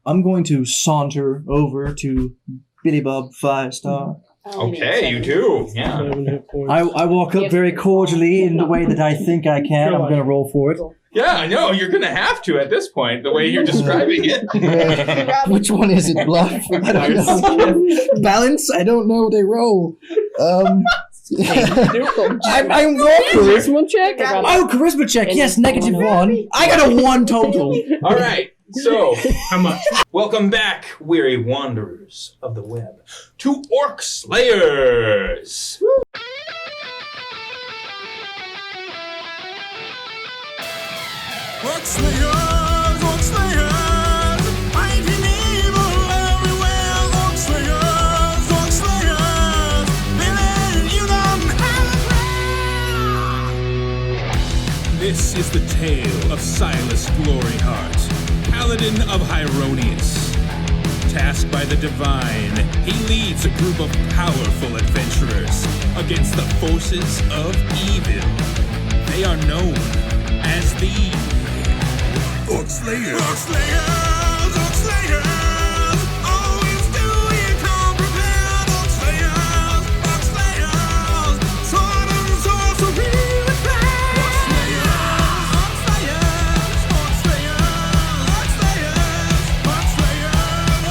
I'm going to saunter over to Billy Bob Firestar. Okay, you do. Yeah. I walk up very cordially in the way that I think I can. I'm going to roll for it. Yeah, I know. You're going to have to at this point, the way you're describing it. Which one is it, Bluff? I don't know. Balance? I don't know. They roll. I'm roll charisma check. Oh, charisma check. Yes, -1. I got a 1 total. All right. So, how much? Welcome back, weary wanderers of the web, to OrcSlayers. OrcSlayers, OrcSlayers, fighting evil everywhere. OrcSlayers, OrcSlayers, living you don't have. This is the tale of Silas Gloryheart, Paladin of Hyronius. Tasked by the Divine, he leads a group of powerful adventurers against the forces of evil. They are known as the OrcSlayers. OrcSlayers, OrcSlayers, always do you come prepared. OrcSlayers, OrcSlayers, sword and sorcery with pride. OrcSlayers, OrcSlayers, OrcSlayers, OrcSlayers,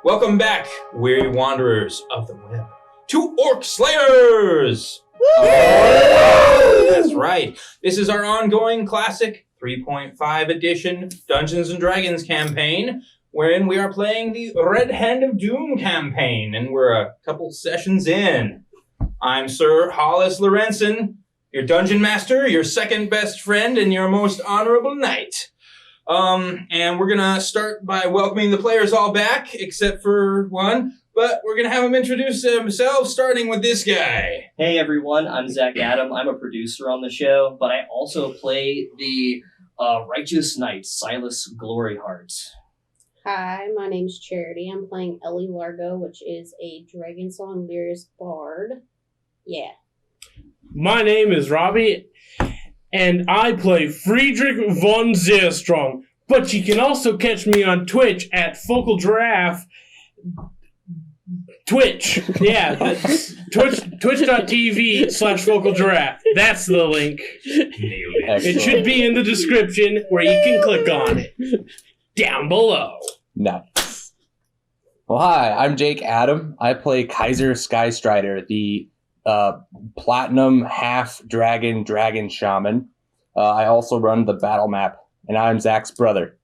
Welcome back, weary wanderers of the web, to OrcSlayers! That's right. This is our ongoing classic 3.5 edition Dungeons & Dragons campaign, wherein we are playing the Red Hand of Doom campaign, and we're a couple sessions in. I'm Sir Hollis Lorenzen, your dungeon master, your second best friend, and your most honorable knight. And we're gonna start by welcoming the players all back, except for one, but we're gonna have them introduce themselves, starting with this guy. Hey everyone, I'm Zach Adam. I'm a producer on the show, but I also play the righteous knight, Silas Gloryheart. Hi, my name's Charity. I'm playing Ellie Largo, which is a Dragon Song lyrist bard. Yeah. My name is Robbie, and I play Friedrich von Zierstrong. But you can also catch me on Twitch at Focal Giraffe. Twitch. Yeah, that's twitch.tv/Focal Giraffe. That's the link. It should be in the description where you can click on it. Down below. Nice. Well, hi, I'm Jake Adam. I play Kaiser Skystrider, the platinum half dragon shaman. I also run the battle map, and I'm Zach's brother.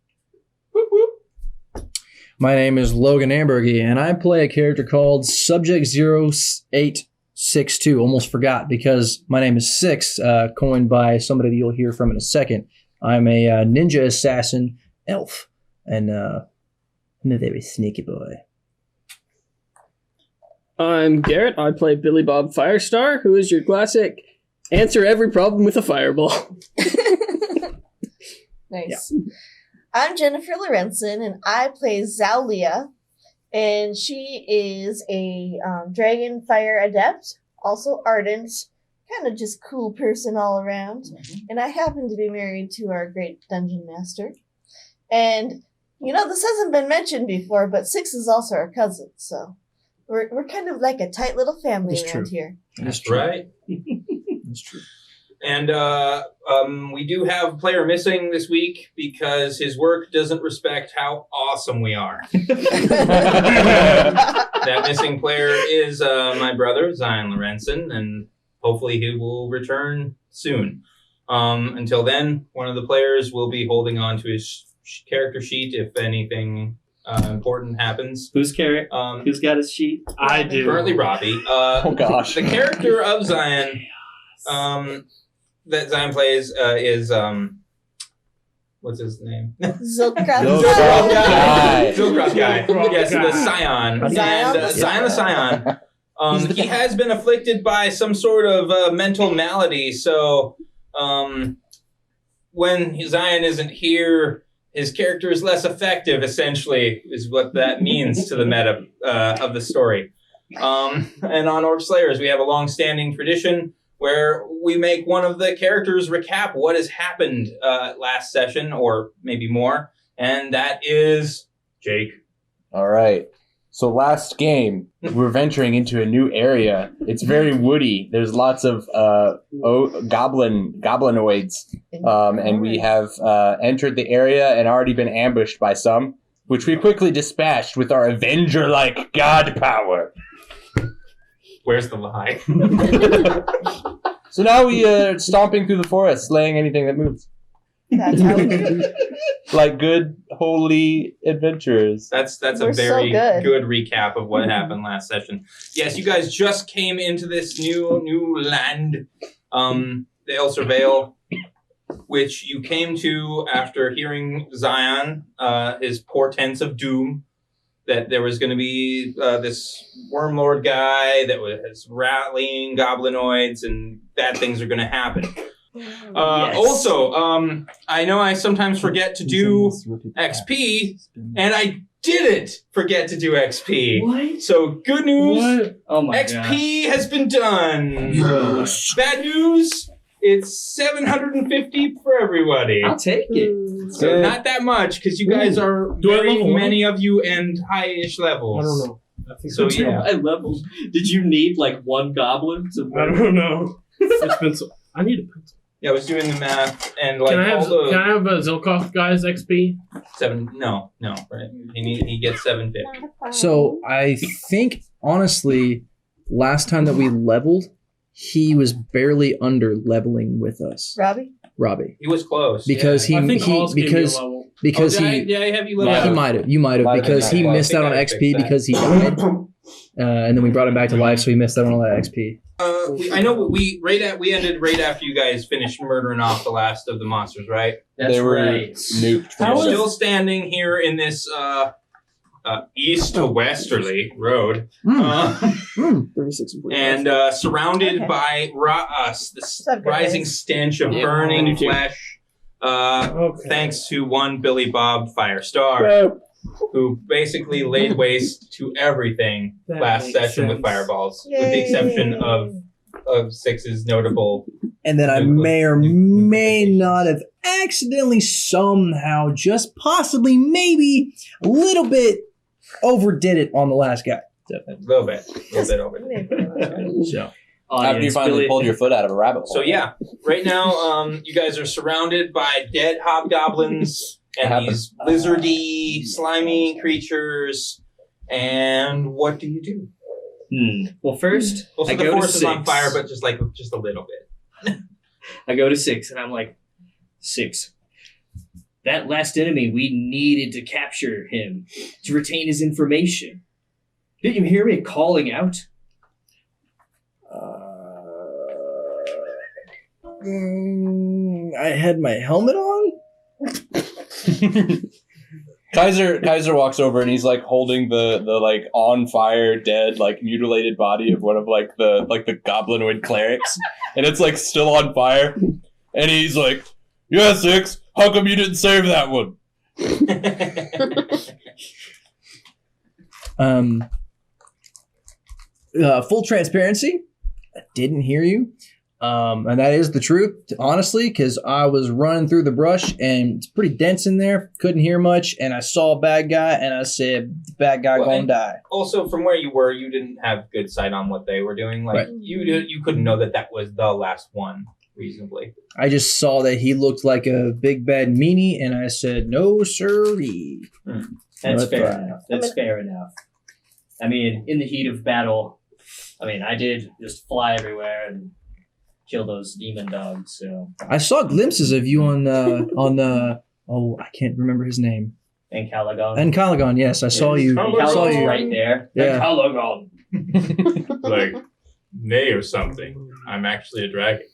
My name is Logan Ambergy, and I play a character called Subject0862. Almost forgot because my name is Six, coined by somebody that you'll hear from in a second. I'm a ninja assassin elf, and I'm a very sneaky boy. I'm Garrett. I play Billy Bob Firestar, who is your classic answer every problem with a fireball. Nice. Yeah. I'm Jennifer Lorenzen, and I play Zaulia, and she is a dragon fire adept, also ardent, kind of just cool person all around. Mm-hmm. And I happen to be married to our great dungeon master. And, you know, this hasn't been mentioned before, but Six is also our cousin, so we're kind of like a tight little family around here. That's right. That's true. And we do have a player missing this week because his work doesn't respect how awesome we are. That missing player is my brother, Zion Lorenzen, and hopefully he will return soon. Until then, one of the players will be holding on to his character sheet if anything important happens. Who's got his sheet? I do. Currently Robbie. Oh gosh. The character of Zion that Zion plays is what's his name? Zilkroth guy. Yes, the Scion. Zion and Zion the Scion He has been afflicted by some sort of mental malady, so when Zion isn't here, his character is less effective, essentially, is what that means to the meta of the story. And on OrcSlayers, we have a long-standing tradition where we make one of the characters recap what has happened last session, or maybe more, and that is Jake. All right. So last game, we're venturing into a new area. It's very woody. There's lots of goblinoids, and we have entered the area and already been ambushed by some, which we quickly dispatched with our Avenger-like god power. Where's the lie? So now we are stomping through the forest, slaying anything that moves. That's how we do it. Like good, holy adventurers. That's a We're very so good. recap of what happened last session. Yes, you guys just came into this new land, the Elsir Vale, which you came to after hearing Zion, his portents of doom, that there was going to be this Wormlord guy that was rallying goblinoids and bad things are going to happen. Also, I know I sometimes forget to do XP, and I didn't forget to do XP. What? So good news, What? Oh my XP has been done. Bad news, it's 750 for everybody. I'll take it. So not that much, because you guys are Do I very level up? many of you and high-ish levels. I don't know. I think So so. yeah. I leveled. Did you need like one goblin to I don't know. It's been so. I need a pencil. Yeah, I was doing the math, and like Can I have all can the I have a Zilkoff guy's XP? no, right? He gets 750. So I think, honestly, last time that we leveled, he was barely under leveling with us, Robbie? He was close because I think he Oz gave me a because level. because I he have you yeah, level. he might have because he missed out on XP because he died, and then we brought him back to life, so he missed out on all that XP. I know we ended right after you guys finished murdering off the last of the monsters, right? That's They were right. nuked. We're How is- still standing here in this east to westerly road, 36 and 45. and surrounded Okay. by this What's up, guys? rising stench of Yeah, I burning do too. flesh. Okay. Thanks to one Billy Bob Firestar, Well, who basically laid waste to everything That last makes session with sense. fireballs, with the exception of Six's notable. And then I may or may not have accidentally somehow, just possibly, maybe a little bit overdid it on the last guy. A little bit over. So After you finally pulled your foot out of a rabbit hole. So yeah, right now you guys are surrounded by dead hobgoblins and these lizardy, slimy creatures. And what do you do? Well, first, Also, I the go to forest is on 6. fire, but just a little bit. I go to 6, and I'm like, 6. That last enemy, we needed to capture him to retain his information. Didn't you hear me calling out? I had my helmet on. Kaiser walks over and he's like holding the like on fire dead like mutilated body of one of like the goblinoid clerics, and it's like still on fire, and he's like, "Yeah, Six, how come you didn't save that one?" Full transparency, I didn't hear you. And that is the truth, honestly, because I was running through the brush and it's pretty dense in there. Couldn't hear much, and I saw a bad guy, and I said, "The bad guy Well, gonna and- die." Also, from where you were, you didn't have good sight on what they were doing. Like Right. you couldn't know that was the last one reasonably. I just saw that he looked like a big bad meanie, and I said, "No, sirree." That's But, fair enough. That's fair enough. I mean, in the heat of battle, I did just fly everywhere and kill those demon dogs, so. I saw glimpses of you on I can't remember his name. And Calagon. And Calagon, yes, I saw you. Calagon. I saw Calagon's you. right there. Yeah. Calagon. Like nay or something. I'm actually a dragon.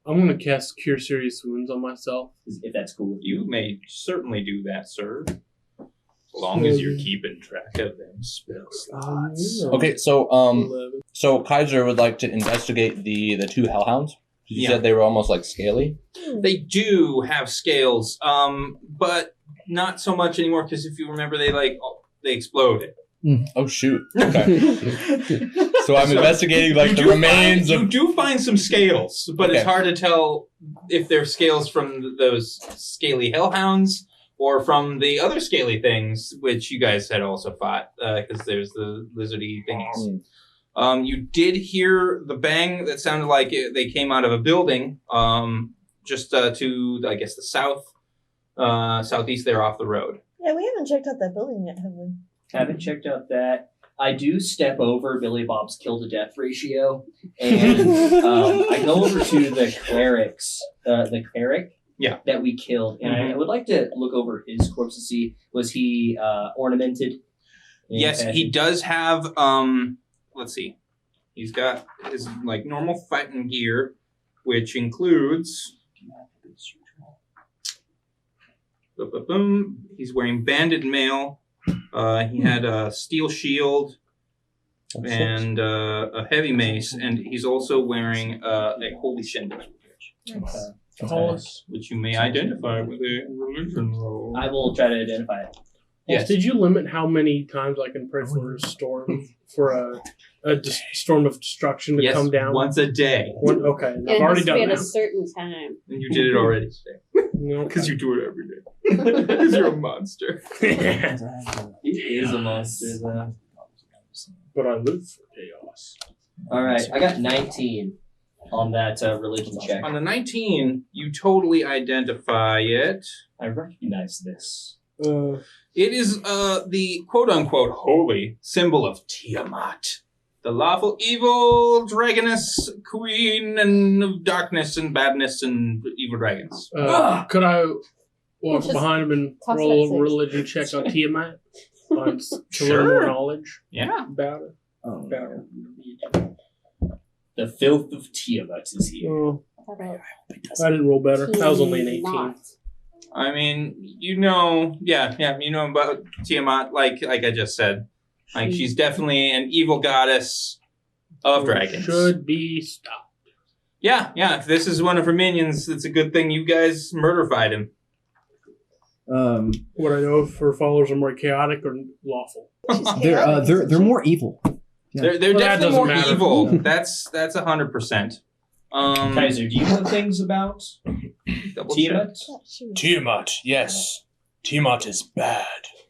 I'm gonna cast Cure Serious Wounds on myself. If that's cool with you. You may certainly do that, sir. As long as you're keeping track of them spell slots. Okay, so Kaiser would like to investigate the two hellhounds. You said they were almost like scaly. They do have scales, but not so much anymore because if you remember, they exploded. Oh shoot! Okay. So I'm investigating like the remains of. You do find some scales, but it's hard to tell if they're scales from those scaly hellhounds or from the other scaly things, which you guys had also fought, because there's the lizardy thingies. You did hear the bang that sounded like they came out of a building, just to, I guess, the southeast there off the road. Yeah, we haven't checked out that building yet, have we? Haven't checked out that. I do step over Billy Bob's kill to death ratio, and I go over to the cleric that we killed, and I would like to look over his corpse to see, was he ornamented? Yes, he does have, let's see. He's got his like normal fighting gear, which includes he's wearing banded mail. He had a steel shield and a heavy mace, and he's also wearing a holy shindig, which you may identify with a religion roll. I will try to identify it. Yes. Did you limit how many times I can pray for a storm, for a storm of destruction to come down? Once a day. Okay, I've already done at that. a certain time. And you did it already today. Because you do it every day. Because you're a monster. He is a monster, though. But I live for chaos. All right, I got 19 on that religion check. On the 19, you totally identify it. I recognize this. It is the quote-unquote holy symbol of Tiamat, the lawful evil dragoness queen and of darkness and badness and evil dragons. Could I walk Just behind him and toss roll that a religion check on Tiamat? To Sure. learn more knowledge Yeah. about it. The filth of Tiamat is here. Oh, How about I didn't roll better. That was only an 18. not? I mean, you know about Tiamat, like I just said. Like, she's definitely an evil goddess of dragons. Should be stopped. Yeah. If this is one of her minions, it's a good thing you guys murder-fied him. What I know if her followers are more chaotic or lawful. They're more evil. They're Well, that definitely doesn't more matter. evil. That's 100%. Kaiser, do you know things about Double check. Tiamat? Tiamat, yes. Tiamat is bad,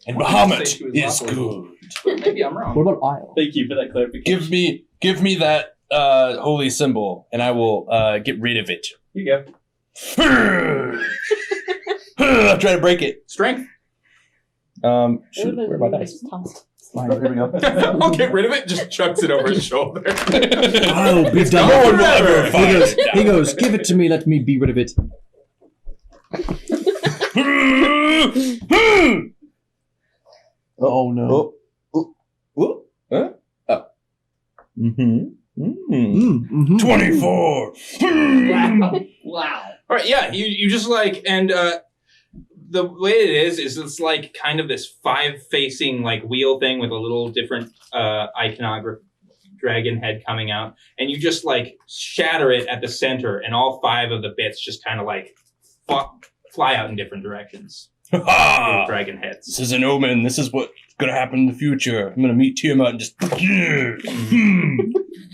and Why Bahamut did you say she was is lawful? good. Maybe I'm wrong. What about Isle? Thank you for that clarification. Give me that holy symbol, and I will get rid of it. Here you go. I'll try to break it. Strength. Shoot, where are my dice? Oh, there we go. I'll get rid of it. Just chucks it over his shoulder. Oh, be done. No one will ever find it. He goes, give it to me, let me be rid of it. Oh no. Huh? Oh. Mm-hmm. 24. Wow. All right, yeah, you just like, and the way it is it's like kind of this 5-facing like wheel thing with a little different iconography, dragon head coming out, and you just like shatter it at the center, and all 5 of the bits just kind of like fly out in different directions. Ha! Dragon heads. This is an omen. This is what's gonna happen in the future. I'm gonna meet Tiamat and just.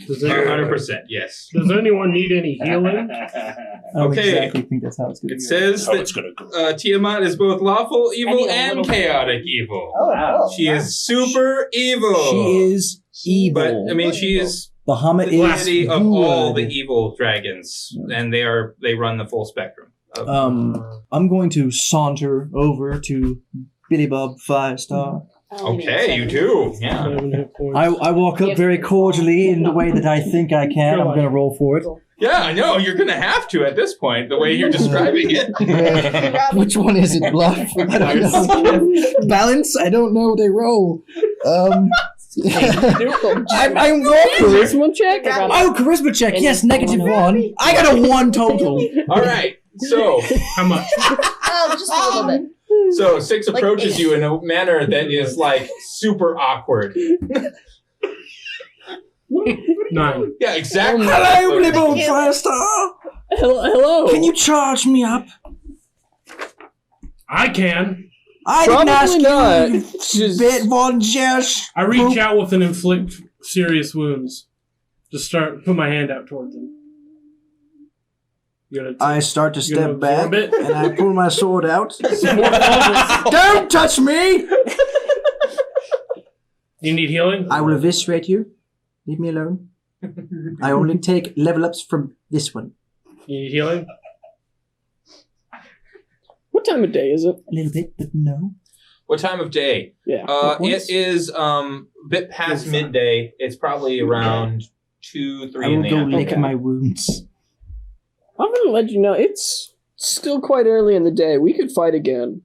100%, yes. Does anyone need any healing? I don't Okay. exactly think that's how it's going to It go. says How that it's gonna go. Tiamat is both lawful evil need a and little- chaotic evil. Wow. She is super evil. She is evil. But I mean, she is Bahamut the is deity of all the good. evil dragons, and they run the full spectrum. I'm going to saunter over to Billy Bob Firestar. Okay, you do. Yeah. 7 hit points. I walk up very cordially in the way that I think I can. I'm going to roll for it. Yeah, I know. You're gonna have to at this point, the way you're describing it. Which one is it? Bluff? I don't know. Balance? I don't know. They roll. I'm walking. Charisma check? Oh, charisma check. Yes, -1. I got a 1 total. All right. So How much? Just a little bit. So 6 approaches you in a manner that is like super awkward. 9. Yeah, exactly. Hello, Billy Bob Firestar. Hello. Can you charge me up? I can. I didn't ask not. you. Just- Bit von Josh. I reach out with and inflict serious wounds. Just put my hand out towards him. I start to You gonna step back absorb it? and I pull my sword out. Don't touch me! You need healing? I will eviscerate you. Leave me alone. I only take level ups from this one. You need healing? What time of day is it? A little bit, but no. What time of day? Yeah. It is a bit past midday. It's probably around 2, 3 I in will the go afternoon. lick my wounds. I'm gonna let you know it's still quite early in the day. We could fight again.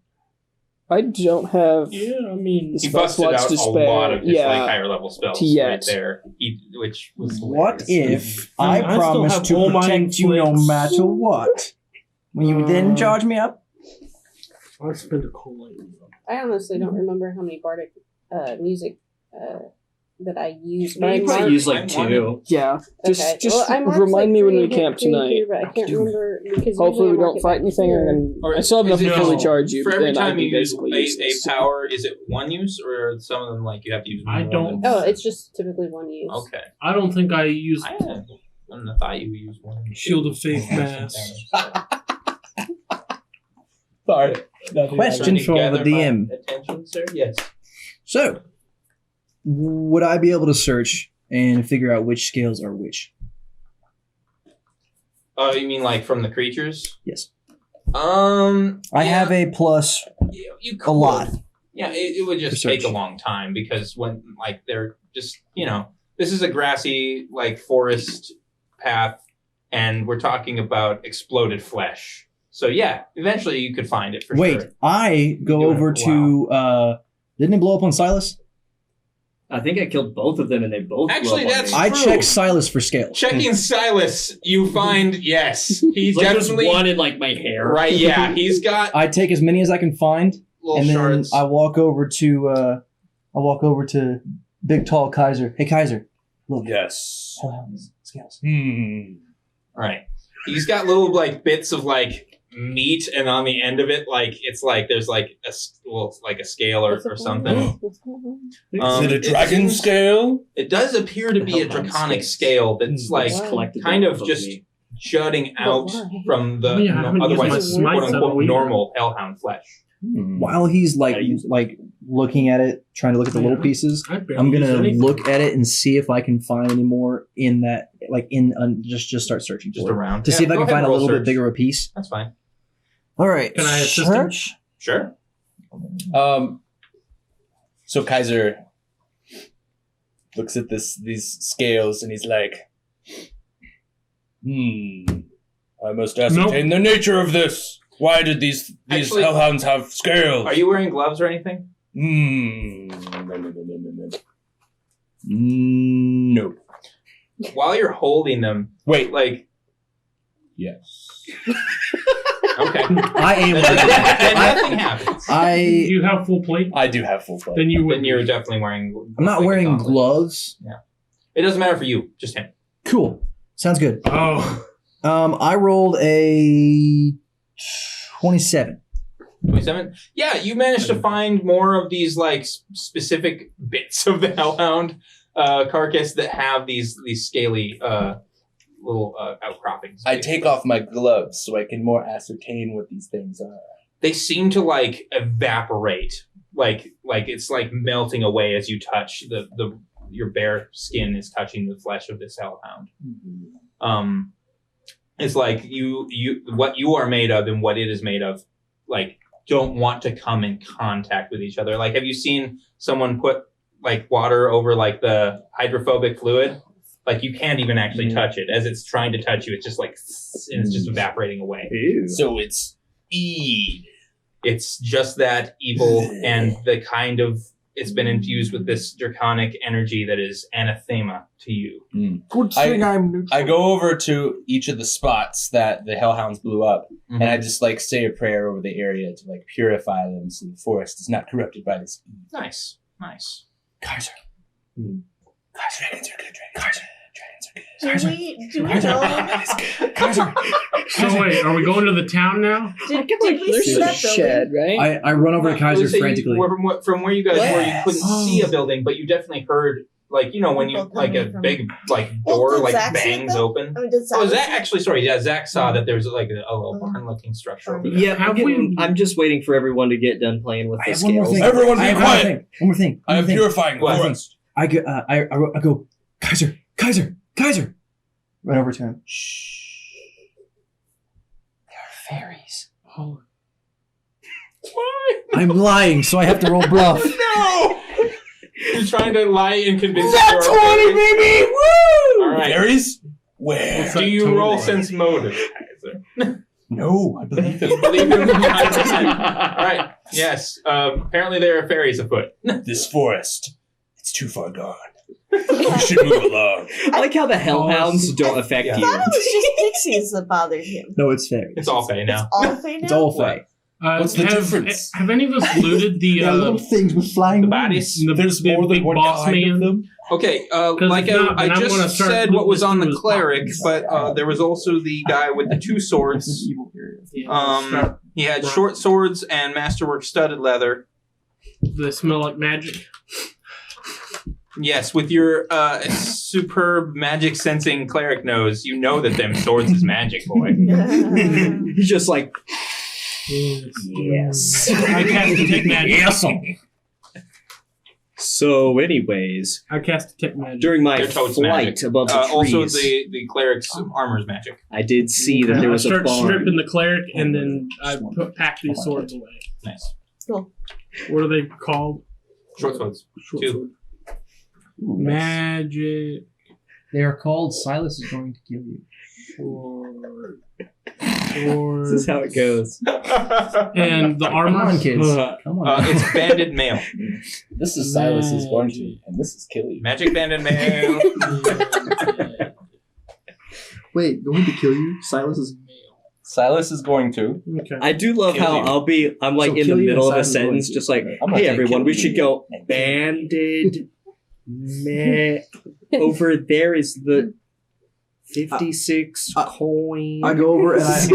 I don't have Yeah, I mean... He spell busted slots out to a spare. lot of his Yeah. like higher level spells Yet. right there, which was What hilarious. if I I still promise have to all my protect you no inflicts. matter what? Will you then charge me up? I'll spend a cola. I honestly don't remember how many bardic music that I used. No, you probably use like I'm 2. Yeah. Okay. Just I marked, remind me when we three camp tonight. here, but I can't remember because Hopefully usually we I mark don't it fight back anything, here. and Or I still have enough is to it fully just- charge you. For but every then I'd time be you use basically a useless. power, is it one use, or are some of them like you have to use more I don't- than- Oh, it's just typically one use. Okay. I don't think I use I wouldn't have thought you would use one. Shield of Faith mask. Sorry. Question for the DM. Attention, sir? Yes. So, would I be able to search and figure out which scales are which? Oh, you mean like from the creatures? Yes. I I have a plus you could. a lot. Yeah, it would just Research. take a long time because when like they're just this is a grassy like forest path, and we're talking about exploded flesh. So yeah, eventually you could find it for Wait, sure. I go Doing over it. to. Didn't it blow up on Silas? I think I killed both of them, and they both. Actually, blew up on that's me. I True. checked Silas for scales. Checking Silas, you find yes, he's Like, there's definitely one in like my hair. right. Yeah, he's got I take as many as I can find, little and then shards. I walk over to big tall Kaiser. Hey Kaiser, look. Yes. Hellhounds, scales. Right. He's got little like bits of like meat, and on the end of it, like it's like there's like a scale or something. Is it a dragon seems- scale? It does appear to be a Hellhound draconic scales. scale that's Wow. like Just collected kind them of from just me. jutting out why? from the Oh, yeah, I haven't used otherwise my smites quote in a unquote week. normal hellhound flesh. While he's like Gotta use it. like looking at it, trying to look at the little pieces, I barely I'm use gonna anything. look at it and see if I can find any more in that, like just start searching Just for it. around. to see if I go can ahead find and a roll little bit search. bigger a piece. That's fine. All right, Can I assist him? search. Sure. So Kaiser looks at these scales and he's like, I must ascertain the nature of this. Why did these Actually- hellhounds have scales? Are you wearing gloves or anything? No. While you're holding them, Wait. like Yes. okay, I am. then I, nothing happens. I You have full plate? I do have full plate. Then you would. Then you're definitely wearing. I'm not like a wearing gauntlet. gloves. It doesn't matter for you, just him. Cool. Sounds good. Oh. I rolled a 27. 27. Yeah, you managed to find more of these like specific bits of the hellhound carcass that have these scaly little outcroppings. I take off my gloves so I can more ascertain what these things are. They seem to like evaporate, like it's like melting away as you touch the your bare skin is touching the flesh of this hellhound. It's like you what you are made of and what it is made of, like don't want to come in contact with each other. Like, have you seen someone put like water over like the hydrophobic fluid? Like you can't even actually touch it. As it's trying to touch you, it's just like and it's just evaporating away. So it's It's just that evil and the kind of it's been infused with this draconic energy that is anathema to you. Good thing I'm neutral. I go over to each of the spots that the hellhounds blew up, and I just like say a prayer over the area to like purify them so the forest is not corrupted by this. Nice. Kaiser. Dragons are good. Dragons are good. Do we know? Kaiser. So wait, are we going to the town now? Did we There's see a that building? shed, right? I run over to Kaiser frantically. From where you guys were, you couldn't see a building, but you definitely heard, like, you know, when you, like, a big, like, door, did like, Zach see bangs that? open. I mean, did Oh, Zach Zach, actually, sorry, yeah, Zach saw that there was, like, a little barn-looking structure over there. Yeah, I'm just waiting for everyone to get done playing with I the have one more scales. thing. Everyone be I have quiet. One more thing. I am purifying the forest. I go, Kaiser. Right over to him. Shh. There are fairies. Oh, I'm lying, so I have to roll bluff. No! You're trying to lie and convince That's 20, baby! Woo! All right. Fairies? Where? Do you roll sense motive? No, I believe You believe him 100%. All right. Yes. Apparently there are fairies afoot. This forest. It's too far gone. You should move along. I like how the hellhounds don't affect I you. thought it was just pixies that bothered him. No, it's fairies. It's all fae now. It's all fey now? It's all fae. What's the difference? Have any of us looted the things with flying The bodies. There's the more than big one boss kind man? of them. Okay, like if not, I then I'm gonna just start said what was on the looking through his cleric, pockets. but there was also the guy with the two swords. He had short swords and masterwork studded leather. They smell like magic. Yes, with your superb magic sensing cleric nose, you know that them swords is magic, boy. He's just like, Yes. I cast detect magic. Yes. so anyways, I cast detect magic. during my Their toad's flight magic. above the trees, Also, the cleric's armor is magic. I did see that there was I a start barn. stripping the cleric, and then I pack these swords away. Nice. Cool. What are they called? Short swords. Short Two. sword. Magic. They are called Silas is going to kill you. Sword. This is how it goes. And the armor. Come on, kids. Come on. It's banded mail. This is Silas is going to, and this is kill you. Magic banded mail. Wait, going to kill you? Silas is Silas is going to. Okay. I do love Kill how you. I'm like So in the kill you middle of a inside the sentence, voice. just like, I'm gonna hey say everyone, kill we should you. go banded. Over there is the 56 coin. I go over and I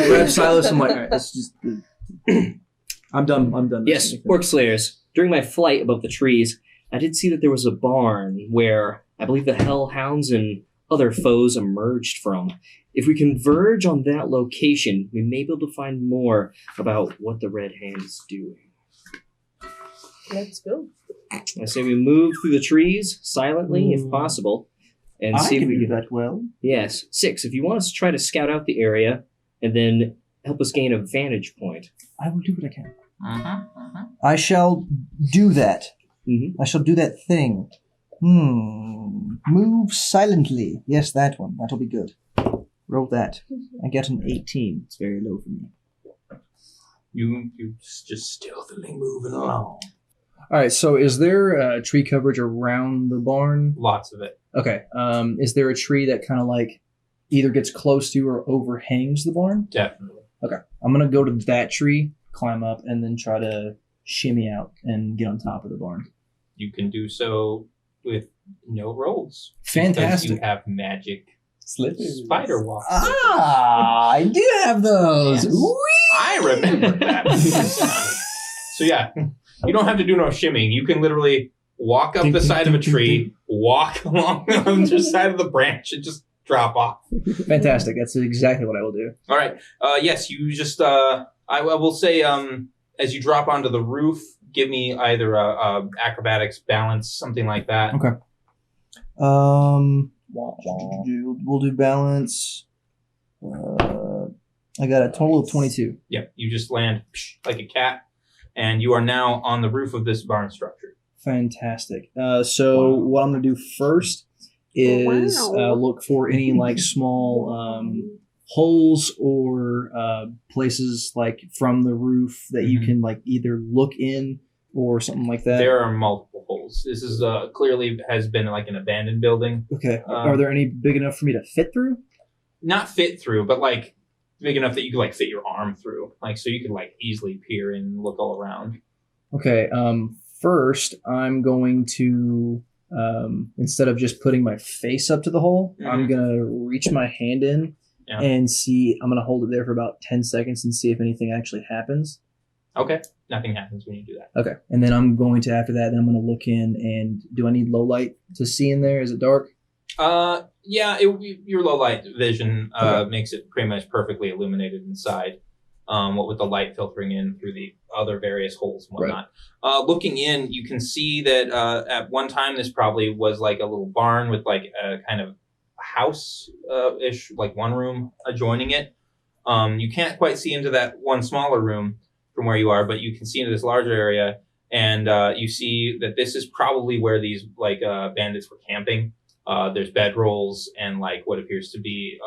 grab Silas and I'm like, all right, that's just. I'm done. Yes, OrcSlayers. During my flight above the trees, I did see that there was a barn where I believe the hellhounds and other foes emerged from. If we converge on that location, we may be able to find more about what the Red Hand is doing. Let's go. I say we move through the trees silently, if possible, and see if we can. that well. Yes, 6. If you want us to try to scout out the area and then help us gain a vantage point. I will do what I can. I shall do that. Mm-hmm. I shall do that thing. Move silently. Yes, that one. That'll be good. Roll that. I get an 18. It's very low for me. You just stealthily moving along. All right. So, is there tree coverage around the barn? Lots of it. Okay. Is there a tree that kind of like either gets close to or overhangs the barn? Definitely. Okay. I'm gonna go to that tree, climb up, and then try to shimmy out and get on top of the barn. You can do so with no rolls. Fantastic. Because you have magic Slippers. spider walk. I do have those. Yes. I remember that. So yeah, you don't have to do no shimming. You can literally walk up the side of a tree, walk along the other side of the branch, and just drop off. Fantastic. That's exactly what I will do. All right. Yes, you just. I will say, as you drop onto the roof, give me either acrobatics, balance, something like that. Okay. We'll do balance. I got a total of 22. Yeah, you just land like a cat, and you are now on the roof of this barn structure. Fantastic. So what I'm gonna do first is look for any like small holes or places like from the roof that you can like either look in or something like that? There are multiple holes. This is clearly has been like an abandoned building. Okay. Are there any big enough for me to fit through? Not fit through, but like big enough that you could like fit your arm through. Like so you could like easily peer in and look all around. Okay. First, I'm going to instead of just putting my face up to the hole, I'm gonna reach my hand in and see. I'm gonna hold it there for about 10 seconds and see if anything actually happens. Okay. Nothing happens when you do that. Okay. And then I'm going to, after that, then I'm going to look in and do I need low light to see in there? Is it dark? Yeah, your low light vision makes it pretty much perfectly illuminated inside. What with the light filtering in through the other various holes and whatnot. Right. Looking in, you can see that at one time this probably was like a little barn with like a kind of house-ish, like one room adjoining it. You can't quite see into that one smaller room from where you are, but you can see into this larger area, and you see that this is probably where these like bandits were camping. There's bedrolls and like what appears to be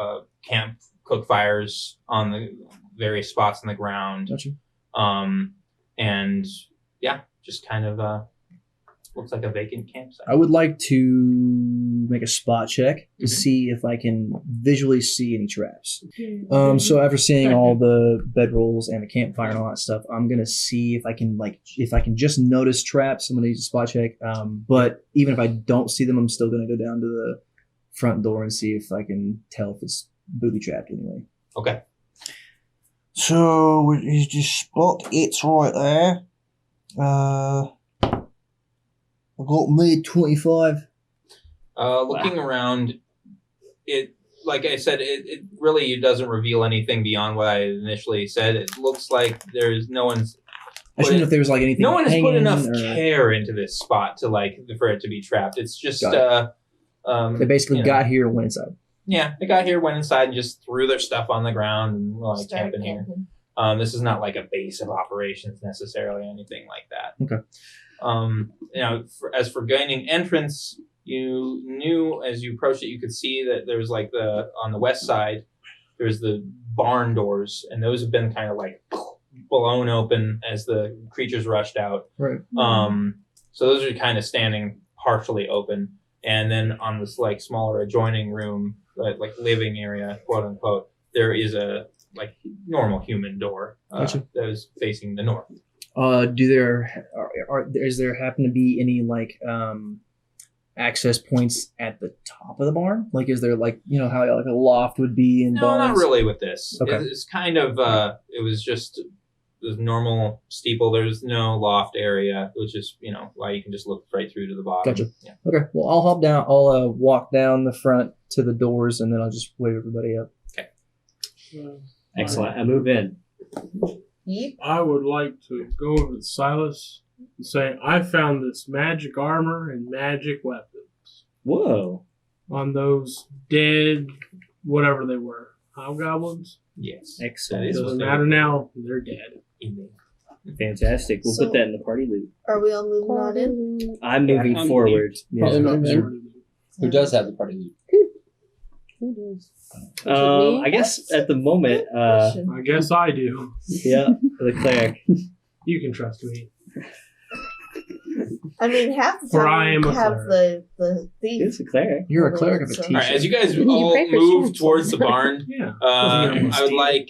camp cook fires on the various spots in the ground. Gotcha. And yeah, just kind of looks like a vacant campsite. I would like to make a spot check to see if I can visually see any traps. So after seeing all the bedrolls and the campfire and all that stuff, I'm gonna see if I can just notice traps. I'm gonna use a spot check. But even if I don't see them, I'm still gonna go down to the front door and see if I can tell if it's booby trapped anyway. Okay. So you just spot it's right there. I got me 25. Looking around, it like I said, it really doesn't reveal anything beyond what I initially said. It looks like there's no one's. I shouldn't know if there was like anything. No one has put enough care into this spot to like for it to be trapped. It's just they basically got here and went inside. Yeah, they got here, went inside, and just threw their stuff on the ground and like camping here. This is not like a base of operations necessarily, anything like that. Okay. As for gaining entrance, you knew as you approached it, you could see that there was like on the west side, there's the barn doors, and those have been kind of like blown open as the creatures rushed out. Right. So those are kind of standing partially open, and then on this like smaller adjoining room, like living area, quote unquote, there is a like normal human door that is facing the north. Is there happen to be any like access points at the top of the barn? Like, is there like, you know, how like a loft would be in barns? No, not really with this. Okay. It's kind of, it was just the normal steeple. There's no loft area, which is, you know, why you can just look right through to the bottom. Gotcha. Yeah. Okay. Well, I'll hop down. I'll walk down the front to the doors, and then I'll just wave everybody up. Okay. Excellent. I move in. I would like to go over to Silas and say, I found this magic armor and magic weapons. Whoa. On those dead, whatever they were, hobgoblins? Yes. Excellent. It doesn't matter now, they're dead. Fantastic. We'll put that in the party loot. Are we all moving on in? I'm moving forward. Yeah. Who does have the party loot? Who does? I guess at the moment, I guess I do. Yeah, the cleric. You can trust me. I mean, half the For time I am we a have cleric. the thief. It's a cleric. You're a cleric of a So- teacher. All right, as you guys You all pray for move shields. towards the barn, Yeah. I would like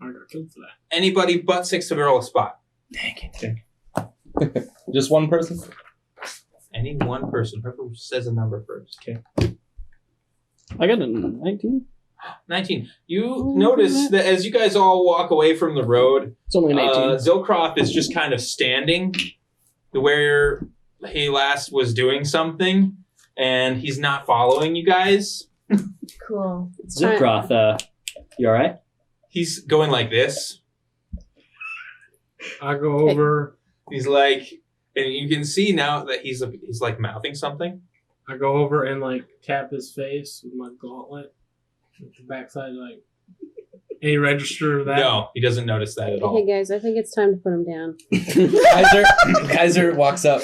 I got killed for that. anybody but Six to roll a spot. Dang it. Just one person? Any one person. Whoever says a number first. Okay. I got a 19. 19. You notice that as you guys all walk away from the road, It's only an 18. Zilcroft is just kind of standing where he last was doing something, and he's not following you guys. Cool. Zilkroth, you alright? He's going like this. I go over. He's like, and you can see now that he's like mouthing something. I go over and like tap his face with my gauntlet. With the backside, like, any register of that? No, he doesn't notice that at all. Hey guys, I think it's time to put him down. Kaiser walks up,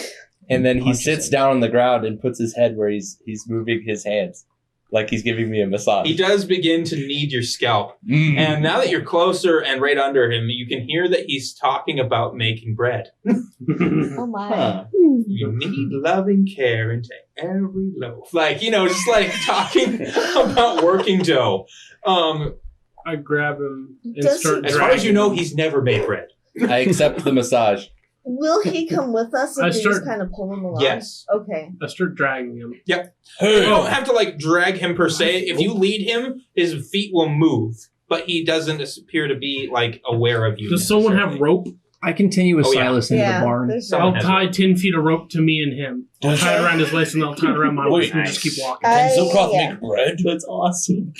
and then he sits down on the ground and puts his head where he's moving his hands. like he's giving me a massage. He does begin to knead your scalp. And now that you're closer and right under him, you can hear that he's talking about making bread. Oh my. You need loving care into every loaf. Like, just like talking about working dough. I grab him and Does start As far as you know, dragging him. he's never made bread. I accept the massage. Will he come with us if we just kind of pull him along? Yes. Okay. I start dragging him. Yep. You don't have to like drag him per se. If you lead him, his feet will move, but he doesn't appear to be like aware of you. Does someone have rope? I continue with Silas into the barn. I'll tie 10 feet of rope to me and him. I'll tie it around his waist and I'll tie it around my waist and just keep walking. Can Zilkoth make bread? That's awesome.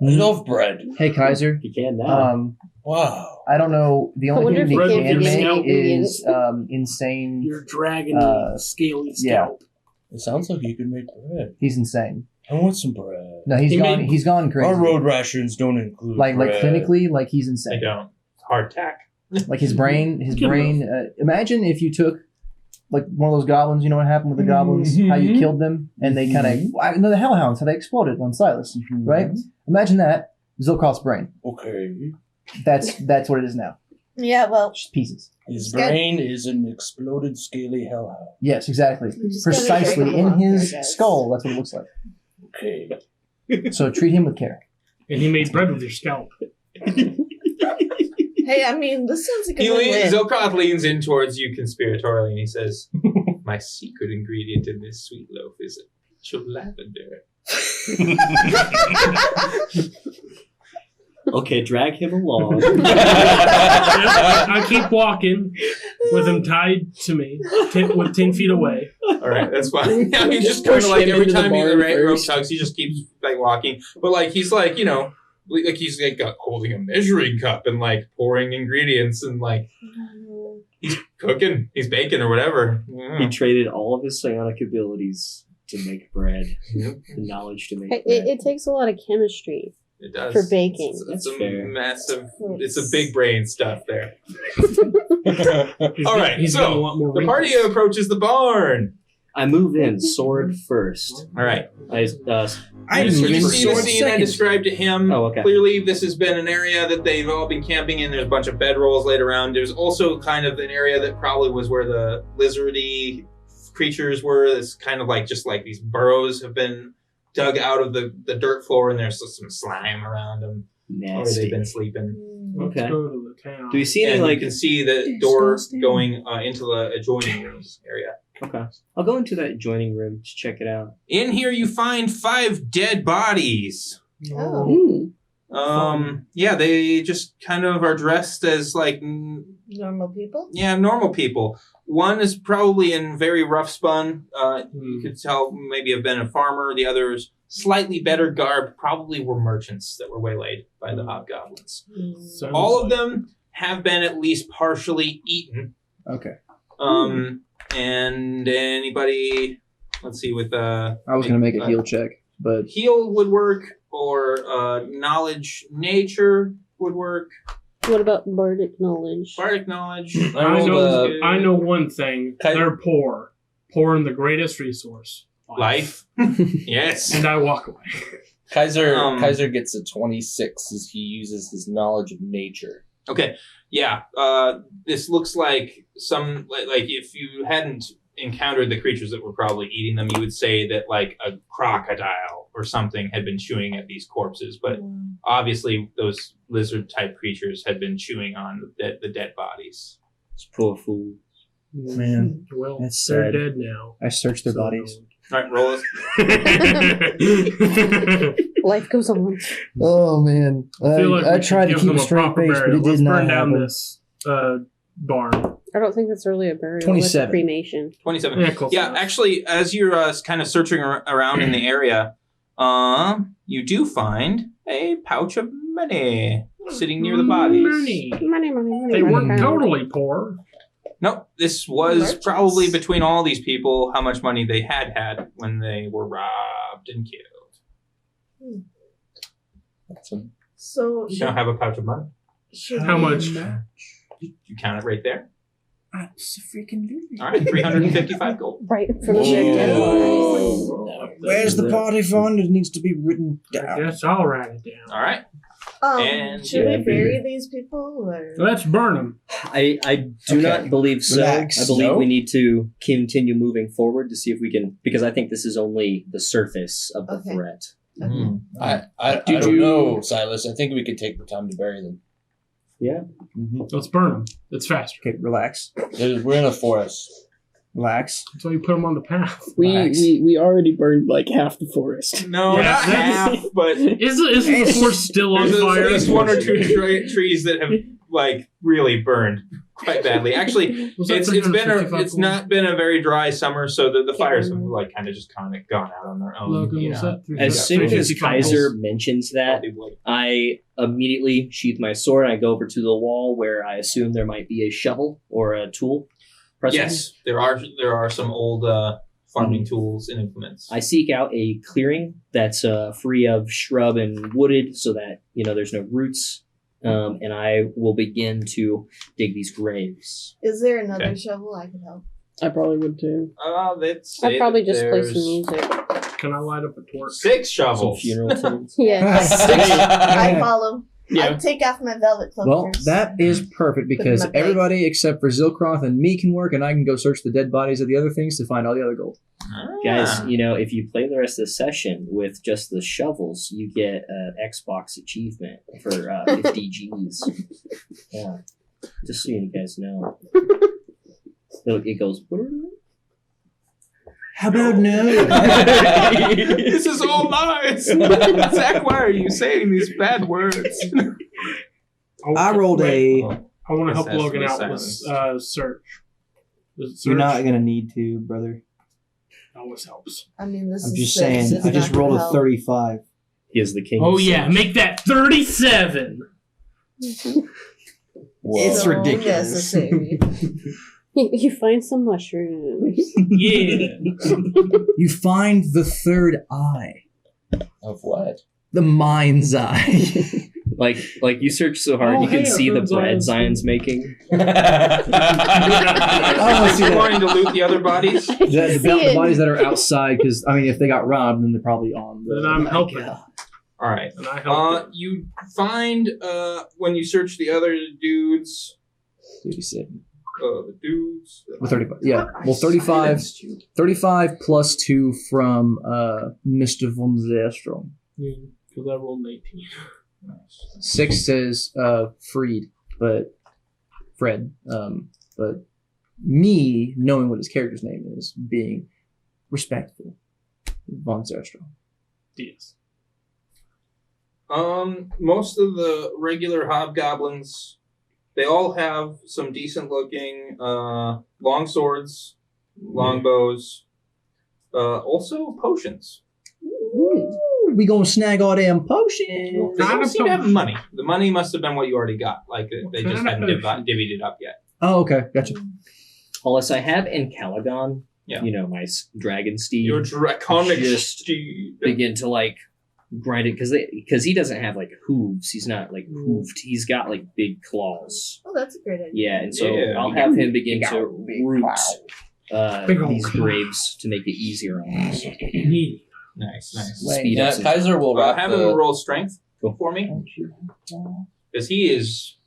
I love bread. Hey, Kaiser. You can now. Wow. I don't know. The only thing if they you can can make is insane. You're dragging a scaly scalp. It sounds like you can make bread. He's insane. I want some bread. No, he's gone crazy. Our road rations don't include like bread. clinically, like he's insane. They don't. Hardtack. Like his brain. Imagine if you took like one of those goblins. You know what happened with the goblins? How you killed them, and they kind of the hellhounds. How they exploded on Silas, right? Imagine that. Zilkoth's brain. Okay. That's what it is now. Yeah, well. Just pieces. His brain is an exploded scaly hellhound. Yes, exactly. just Precisely gotta take him in along, his I guess. skull. That's what it looks like. Okay. So treat him with care. And he made bread with your scalp. Hey, I mean, this sounds like a win-win. Zilkoth leans in towards you conspiratorially and he says, "My secret ingredient in this sweet loaf is a pinch of lavender." Okay, drag him along. I keep walking with him tied to me, with 10 feet away. All right, that's fine. Yeah, he just kind Push of like him every into the time the barn rope first. tugs, he just keeps like walking. But like he's like like he's like holding a measuring cup and like pouring ingredients and like he's cooking, he's baking or whatever. Yeah. He traded all of his psionic abilities to make bread. The knowledge to make bread. It takes a lot of chemistry It does for baking. It's That's a fair. massive. It's a big brain stuff there. He's All right, he's got a so lot more the party wrinkles. approaches the barn. I move in, sword first. All right. I'm You moving see the sword scene I second. described to him. Oh, okay. Clearly, this has been an area that they've all been camping in. There's a bunch of bedrolls laid around. There's also kind of an area that probably was where the lizardy creatures were. It's kind of like just like these burrows have been dug out of the dirt floor, and there's just some slime around them. Or they've Nasty. been sleeping. Let's Okay. go to the town. Do we see any, And like... you can see the door going into the adjoining rooms area. Okay. I'll go into that adjoining room to check it out. In here, you find 5 dead bodies. Oh. Yeah, they just kind of are dressed as like Normal people? normal people. One is probably in very rough spun. You could tell maybe have been a farmer. The others slightly better garb, probably were merchants that were waylaid by the hobgoblins. Sounds All of like- them have been at least partially eaten. Okay. And anybody, let's see, with I was gonna make a heal check, but heal would work, or knowledge nature would work. What about bardic knowledge? Bardic knowledge. I know one thing. They're poor. Poor in the greatest resource. Life. Yes. And I walk away. Kaiser gets a 26 as he uses his knowledge of nature. Okay. Yeah. This looks like like if you hadn't encountered the creatures that were probably eating them, you would say that like a crocodile or something had been chewing at these corpses. But obviously those lizard type creatures had been chewing on the dead bodies. It's poor fool. man, Well, that's they're sad. dead now. I searched their bodies. All right, roll us. Life goes on. Oh man, feel like I we should tried to give keep them a straight proper face, but burial. it did Let's not burn down happen. this barn. I don't think that's really a burial. 27. That's a cremation. 27. Yeah, close enough. Actually, as you're kind of searching around in the area, you do find a pouch of money sitting near the bodies. Money. They weren't money. totally poor. Nope, this was Merchants. probably between all these people how much money they had when they were robbed and killed. Awesome. So, You don't have a pouch of money. should How we- much? You count it right there. Absolutely. All right, 355 gold. Right in front of their dead bodies. Where's the party fund? It needs to be written I down. guess I'll write it down. All right. And Should we bury these people? Or? Let's burn them. I do not believe so. Relax. I believe No? we need to continue moving forward to see if we can, because I think this is only the surface of the Okay. threat. I don't know, Silas. I think we could take the time to bury them. Yeah. Let's burn them. It's faster. Okay, relax. We're in a forest. Relax. That's why you put them on the path. We already burned like half the forest. No, Yeah, not that's- half, but Isn't the forest still on there's fire? at least one or two trees that have like really burned quite badly. Actually, Was that it's 355 not been a very dry summer, so the fires have like kind of just gone out on their own. Logan, you was know. that 355? As soon as 355 Kaiser gold? mentions that, Probably would. I immediately sheath my sword and I go over to the wall where I assume there might be a shovel or a tool present. Yes, there are some old farming tools and implements. I seek out a clearing that's free of shrub and wooded so that, there's no roots. And I will begin to dig these graves. Is there another Okay. shovel I could help? I probably would too. Let's I'd say probably that just play there's some music. Can I light up a torch? 6 Some shovels. funeral tunes. Yeah. I follow. Yeah. I take off my velvet cloak Well, first. that is perfect because my bag. everybody except for Zilkroth and me can work, and I can go search the dead bodies of the other things to find all the other gold. Guys, Ah. if you play the rest of the session with just the shovels, you get an Xbox achievement for 50 Gs. Yeah. Just so you guys know. It goes... How about no? This is all lies. Zach, why are you saying these bad words? I rolled a. I want to help This has to Logan be out with search. Does it search? You're not gonna need to, brother. Always helps. I mean, this I'm is just six. saying. It's I just not rolled gonna a help. 35. He is the king. Oh of yeah, search. make that 37. It's So ridiculous. necessary. You find some mushrooms. Yeah. You find the third eye, Of what? the mind's eye. Like you search so hard, Oh, you can hey, see the everyone's bread on- Zion's making. I wanna see You're that. wanting to loot the other bodies? The bodies that are outside, because I mean, if they got robbed, then they're probably on. Then I'm helping. All right. And I help. You find when you search the other dudes. 37. The dudes. Well, 35. Yeah. Well, 35. 35 plus 2 from Mr. von Zerstrom. Because I rolled an 18. 6 says Freed, but Fred. But me, knowing what his character's name is, being respectful, von Zerstrom. Yes. Most of the regular hobgoblins, they all have some decent looking long swords, longbows, also potions. We gonna snag all them potions. They don't seem to have money. The money must have been what you already got. Like they just hadn't divvied it up yet. Oh, okay, gotcha. Unless I have Encalagon, Yeah. my dragon steed, Your draconic just steed. begin to grind it because he doesn't have hooves. He's not hooved. He's got big claws. Oh, that's a great idea. Yeah, and so Yeah. I'll have him begin to root Big ol' these claw. graves to make it easier on us. Nice. Speed up some- Kaiser will wrap Have him roll strength Cool. for me, because he's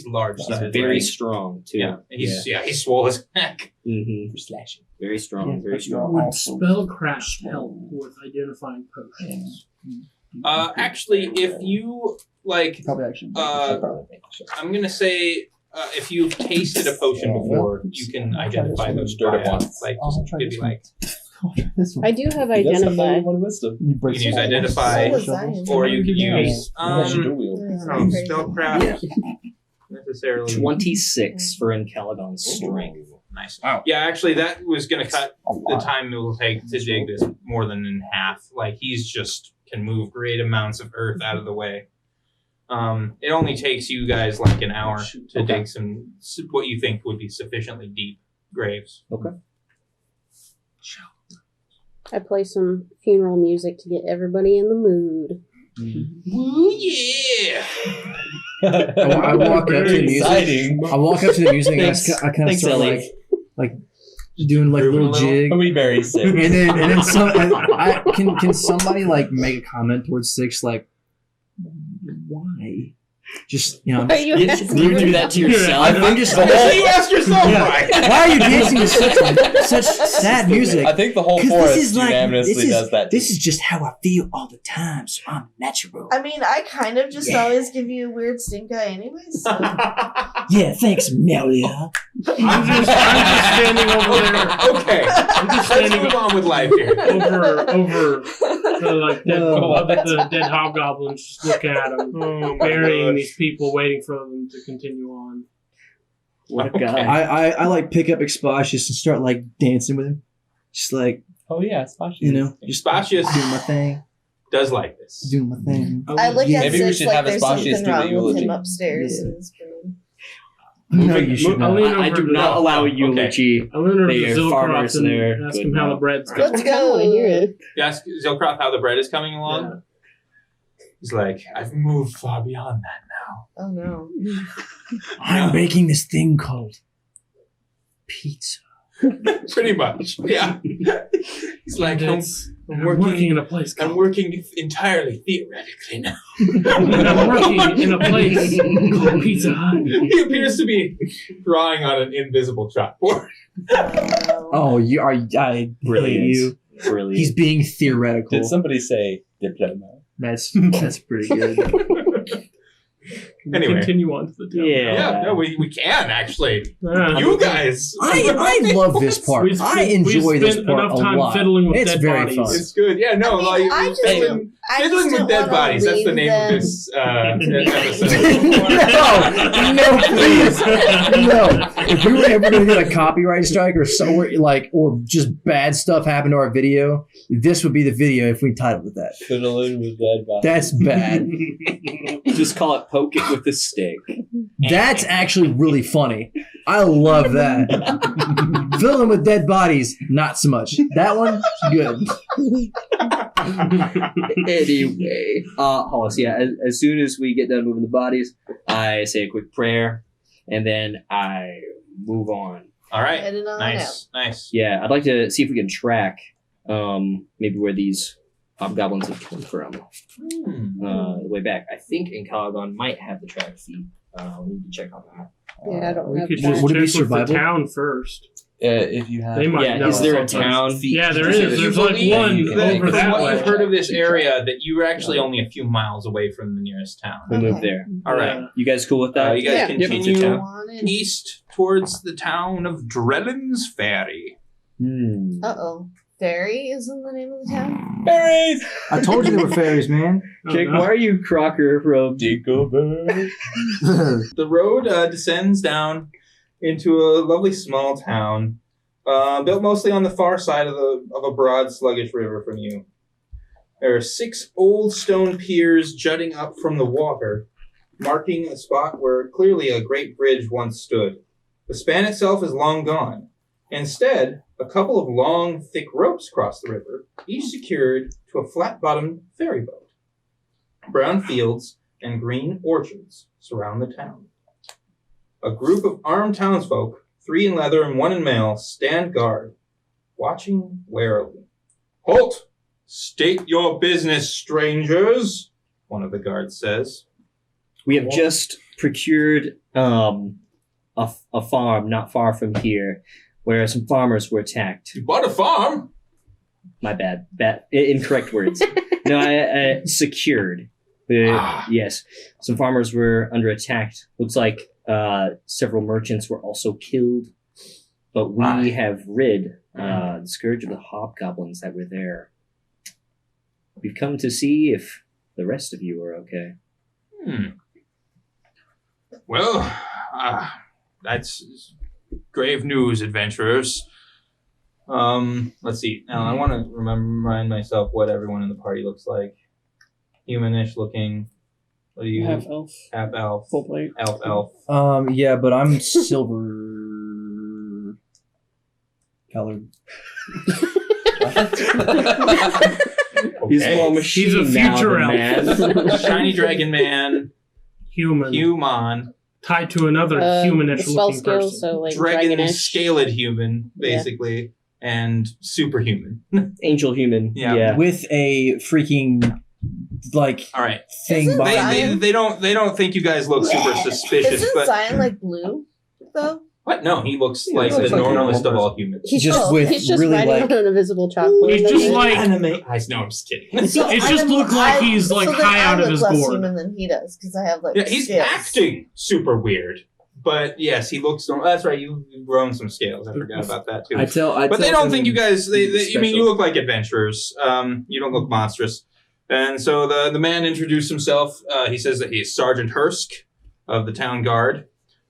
large. He's sized, very right? strong too. Yeah, he's swole as heck. Mm-hmm. Very strong. Yeah, very but you're strong. Would spellcraft help with identifying potions? Actually, if you Probably actually. I'm gonna say if you've tasted a potion before, you can identify them. Stirred up by, one. Maybe I do have identify. you can use identify, So does Zion. or you can use Pretty spellcraft. Necessarily 26 for Encalagon's strength. nice. Yeah, actually, that was gonna cut the time it will take to dig this more than in half. He's just can move great amounts of earth out of the way. It only takes you guys an hour to dig some what you think would be sufficiently deep graves. Okay. I play some funeral music to get everybody in the mood. Woo yeah! I walk up to the music. Exciting. I walk up to the music and I kind of Thanks, start Ellie. like doing like a little jig. We bury Six. And then some. Can somebody like make a comment towards Six like why? Just Why are you You asking do that to yourself. I'm just. So you ask yourself why. Why are you dancing to such sad music? I think the whole 'Cause forest unanimously does that. This is just how I feel all the time, so I'm natural. I mean, I kind of just always give you a weird stink eye anyway, so. Yeah, thanks, Melia. I'm just standing over there. Okay. Just Let's standing move on with life here. over the dead hobgoblins, just looking at them, burying these people, waiting for them to continue on. What a guy. I like pick up Expatius and start like dancing with him, just like Oh yeah, Spashius. you know, just Spatius doing my thing, does like this. doing my thing. I look Yeah. at Maybe we Six should like have there's Espasius something do the wrong with eulogy. him upstairs Yeah. in his room. No, you should I'll not. lean I over do to not the- allow a eulogy. I lean over They to are Zilcroft farmers and there. ask Good him how now. the bread's going. Let's I kinda wanna hear go. it. You ask Zilcroft how the bread is coming along. He's like, I've moved far beyond that now. Oh no. I'm baking this thing called pizza. Pretty much, yeah. He's like, I'm working in a place I'm called... working entirely theoretically now. I'm working in a place called Pizza Hut. He appears to be drawing on an invisible chalkboard. Oh, you are. I hate Brilliant. you. Brilliant. He's being theoretical. Did somebody say diplomat? That's pretty good. Anyway. Continue on to the demo. Yeah, no, we can actually. Ah. You guys. I love this part. We've I spent- enjoy we've this spent part enough a time lot. fiddling with It's dead very bodies. fun. It's good. Yeah, no, I mean, like fiddling I with don't dead wanna bodies. That's the leave name of them- this episode. No, please, no. If we were ever going to get a copyright strike or or just bad stuff happen to our video, this would be the video if we titled it that. Fiddling with dead bodies. That's bad. Just call it poke it with a stick. That's actually really funny. I love that. Filling with dead bodies, not so much. That one, good. Anyway, Hollis, yeah, as soon as we get done moving the bodies, I say a quick prayer, and then I move on. All right. Heading on Nice. Yeah, I'd like to see if we can track maybe where these hobgoblins have come from. Way back. I think Encagon might have the track feed. We need to check on that. Yeah, I don't We have could that. just Would it be check with the survival? town first. If you have, They might Yeah, know. is there a sometimes. town? Yeah, there So is. you There's like believe one that over from that what way. you've heard of this area, that you were actually only a few miles away from the nearest town. We moved there. All right. Yeah. You guys cool with that? You guys Yeah. continue Yep. east towards the town of Drellin's Ferry. Uh-oh. Fairy is in the name of the town? berries. I told you they were fairies, man. Jake, Oh, no. why are you Crocker from Dickelberg. The road descends down into a lovely small town, built mostly on the far side of a broad, sluggish river from you. There are 6 old stone piers jutting up from the water, marking a spot where clearly a great bridge once stood. The span itself is long gone. Instead, a couple of long, thick ropes cross the river, each secured to a flat-bottomed ferry boat. Brown fields and green orchards surround the town. A group of armed townsfolk, 3 in leather and 1 in mail, stand guard, watching warily. "Halt! State your business, strangers," one of the guards says. We have just procured a farm not far from here, where some farmers were attacked. "You bought a farm?" My bad. Incorrect words. No, I secured. Yes, some farmers were under attack. Looks like several merchants were also killed, but we have rid the scourge of the hobgoblins that were there. We've come to see if the rest of you are okay. Well, that's grave news, adventurers. Let's see. Now, I want to remind myself what everyone in the party looks like. Humanish looking. What do you? Half elf. Half elf. Full plate. Elf. Yeah, but I'm silver colored. He's more machine He's a future now than elf. man. Shiny dragon man. Human. tied to another The humanish spell looking skills, person. so like Dragon dragonish. scaled human, basically, and superhuman. Angel human. Yeah. Yeah. With a freaking like All right. thing Isn't by Zion- They don't think you guys look super suspicious, Isn't but Zion like blue though? what? No, he looks He like looks the like a normalest normal of all humans. He's just just, with he's just really, riding like- on an invisible chalkboard. He's just like Anime eyes. No, I'm just kidding. So It just I'm- looked like he's, like, so then high I out of look his less gourd. human than he does because I have like Yeah, he's scales. acting super weird. But yes, he looks normal. That's right, you've grown some scales. I forgot about that too. But they don't think you guys. I mean, you look like adventurers. You don't look monstrous. And so the man introduced himself. He says that he's Sergeant Hursk of the town guard,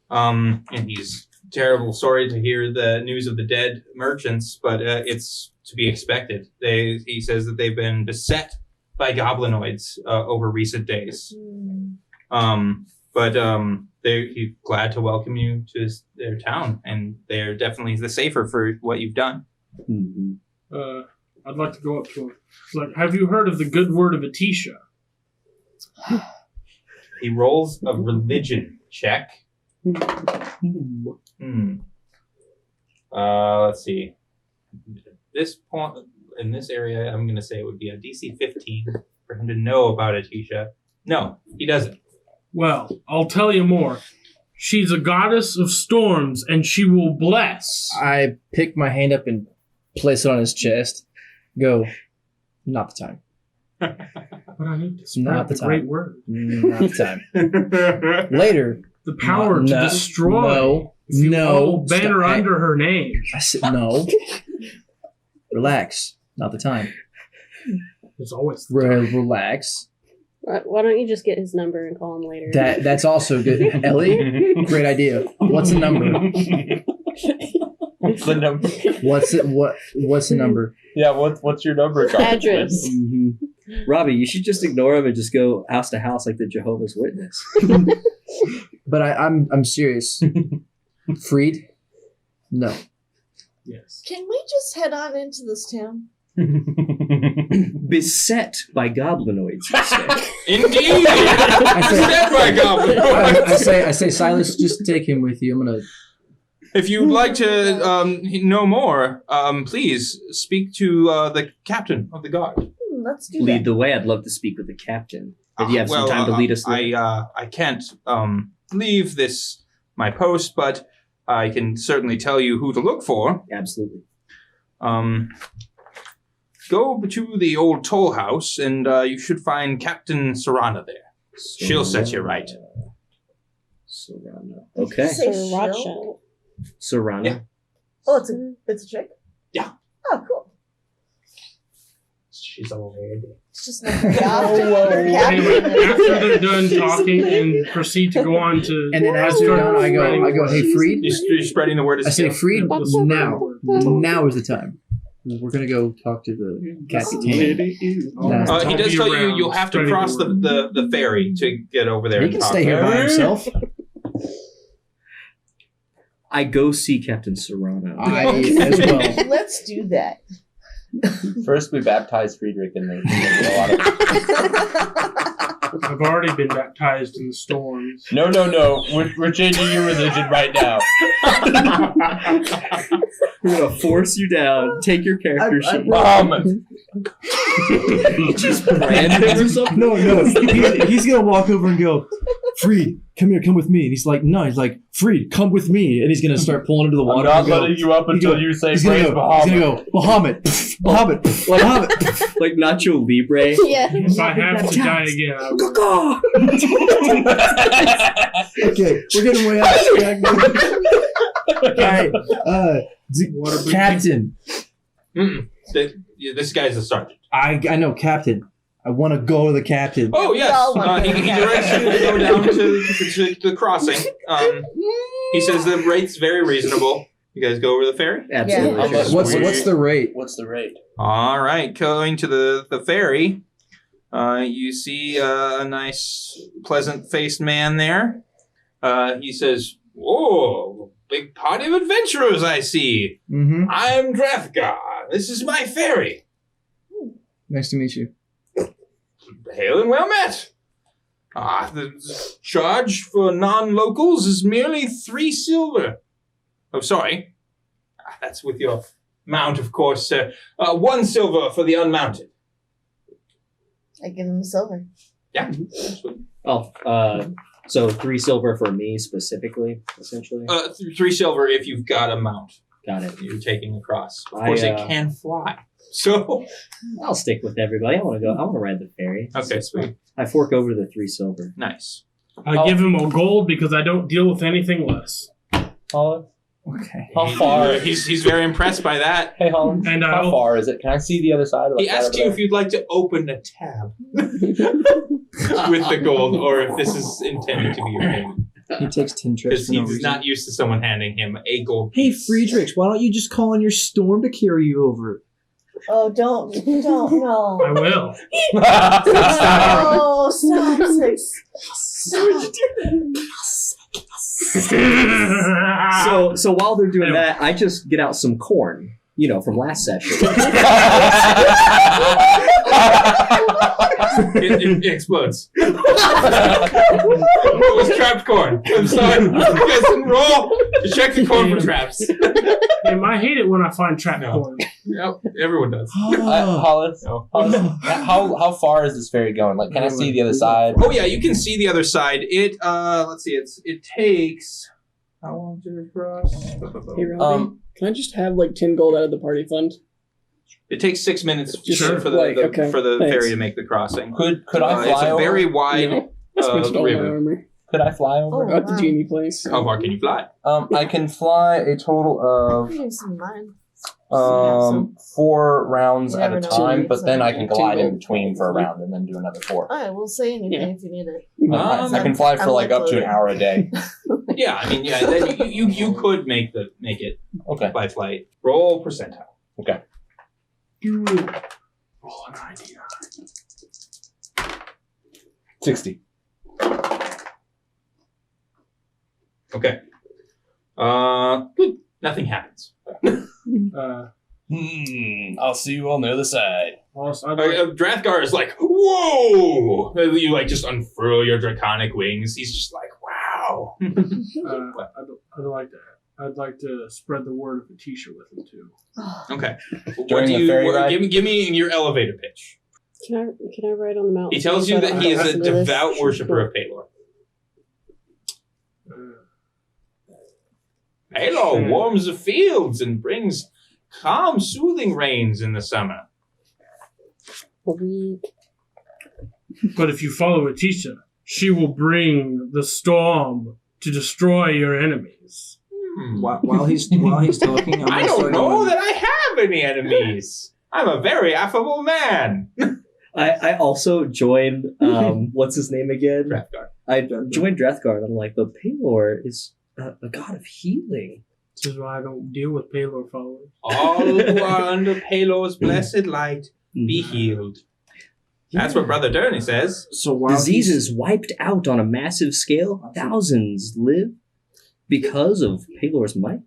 and he's terrible sorry to hear the news of the dead merchants, but it's to be expected. He says that they've been beset by goblinoids over recent days. He's glad to welcome you to their town, and they're definitely the safer for what you've done. Mm-hmm. I'd like to go up to him. It's like, have you heard of the good word of Atisha? He rolls a religion check. Let's see. This point in this area, I'm going to say it would be a DC 15 for him to know about Atisha. No, he doesn't. Well, I'll tell you more. She's a goddess of storms, and she will bless. I pick my hand up and place it on his chest. Go, not the time. But I need to spread Not the the great time. word. Not the time. Later. The power to destroy. No. If you No. all banner Stop. under her name. I said no. Relax. Not the time. There's always Relax. Why don't you just get his number and call him later? That's also good. Ellie, great idea. What's the number? What's the number? What's the number? Yeah, what's your number? Address. Mm-hmm. Robbie, you should just ignore him and just go house to house like the Jehovah's Witness. But I'm serious. Freed? No. Yes. Can we just head on into this town? Beset by goblinoids, you say. Indeed! Beset by goblins! I say, Silas, just take him with you. I'm gonna. If you'd like to know more, please speak to the captain of the guard. Let's do Lead that. the way. I'd love to speak with the captain. If you have some time to lead us there. I can't leave my post, but I can certainly tell you who to look for. Absolutely. Go to the old toll house, and you should find Captain Serana there. She'll set you right. Serana. Okay. Say Sriracha. shill? Serana. Yeah. Oh, it's a chick? Yeah. Oh, cool. She's over there. It's just like the captain. Anyway, after they're done talking and proceed to go on to... And then as they're done, I go, hey, Freed. You're spreading the word. I say, Freed, now. Now is the time. We're gonna go talk to the captain. He does tell you you'll have to cross the ferry to get over there. He and can talk stay to here her. by himself. I go see Captain Serana. I as well. Let's do that. First, we baptize Friedrich, and then we get a lot of. I've already been baptized in the storms. No. We're changing your religion right now. We're gonna force you down. Take your character sheet. Just brand him or something? No. He's gonna walk over and go, Freed, come here, come with me. And he's like, no. He's like, Freed, come with me. And he's gonna start pulling him to the I'm water. not letting you up until you say he's praise gonna go, Bahamut. Bahamut. Like Nacho Libre. Yeah. If I have to die again, I will. Okay, we're getting way out. Alright, Captain. This guy's a sergeant. I know, Captain. I want to go to the captain. Oh, yes. He directs you to go down to the crossing. He says the rate's very reasonable. You guys go over the ferry? Absolutely. Yeah. What's the rate? What's the rate? All right. Going to the ferry, you see a nice, pleasant-faced man there. He says, "Whoa, big party of adventurers I see. Mm-hmm. I'm Drethgar. This is my ferry. Nice to meet you. Hail and well met. The charge for non-locals is merely 3 silver. Oh, sorry. That's with your mount, of course. 1 silver for the unmounted. I give him a silver. Yeah. So 3 silver for me specifically, essentially. 3 silver if you've got a mount. Got it. You're taking across. Of course, it can fly. So I'll stick with everybody. I want to ride the ferry. Okay, sweet. I fork over the 3 silver. Nice. I give him a gold because I don't deal with anything less. Okay. How far? He's very impressed by that. Hey, Holland. And how far is it? Can I see the other side? He asked you if you'd like to open a tab with the gold, or if this is intended to be your payment. He takes 10 trips. Because he's not used to someone handing him a gold Hey, piece. Friedrichs, why don't you just call on your storm to carry you over? Oh, don't, no. I will. Oh, stop, Six. So while they're doing that, I just get out some corn, from last session. It explodes. It was trapped corn. I'm sorry. You guys didn't roll. You check the corn for traps. Damn, I hate it when I find trapped corn. Yep, everyone does. Hollis, how far is this ferry going? Like, can I see the other side? Oh yeah, you can see the other side. Let's see. It takes how long to cross? Hey, Robbie, can I just have 10 gold out of the party fund? It takes 6 minutes Sure. for the Okay, for the thanks. ferry to make the crossing. Could I fly It's a over? very wide I spent all my river. armor. Could I fly over? Oh, At the wow. genie place. How far can you fly? I can fly a total of Here's some of mine. 4 rounds You at a never know. time, but then I can glide in Tingle. between for a round and then do another 4. Alright, we'll say anything Yeah. if you need it. I can fly for I'm up to an hour a day. Yeah, I mean, yeah. Then you could make it Okay. by flight. Roll percentile. Okay. You roll a 99. 60. Okay. Good. Nothing happens. I'll see you on the other side. Also, Drathgar is like, whoa! You just unfurl your draconic wings. He's just like, wow. I'd like to spread the word of Atisha with him too. Okay. During the ferry ride? Give me your elevator pitch. Can I ride on the mountain? He tells you that he is a Listen to this. devout worshiper of Palor. Palor warms the fields and brings calm, soothing rains in the summer. A week. But if you follow Atisha, she will bring the storm to destroy your enemies. While he's talking, I don't know that I have any enemies. I'm a very affable man. I also joined, what's his name again? Drathgar. I joined Drathgar, and I'm like, but Palor is a god of healing. This is why I don't deal with Palor followers. All who are under Palor's blessed light be healed. That's what Brother Durney says. So while Diseases wiped out on a massive scale. Thousands live because of Palor's might.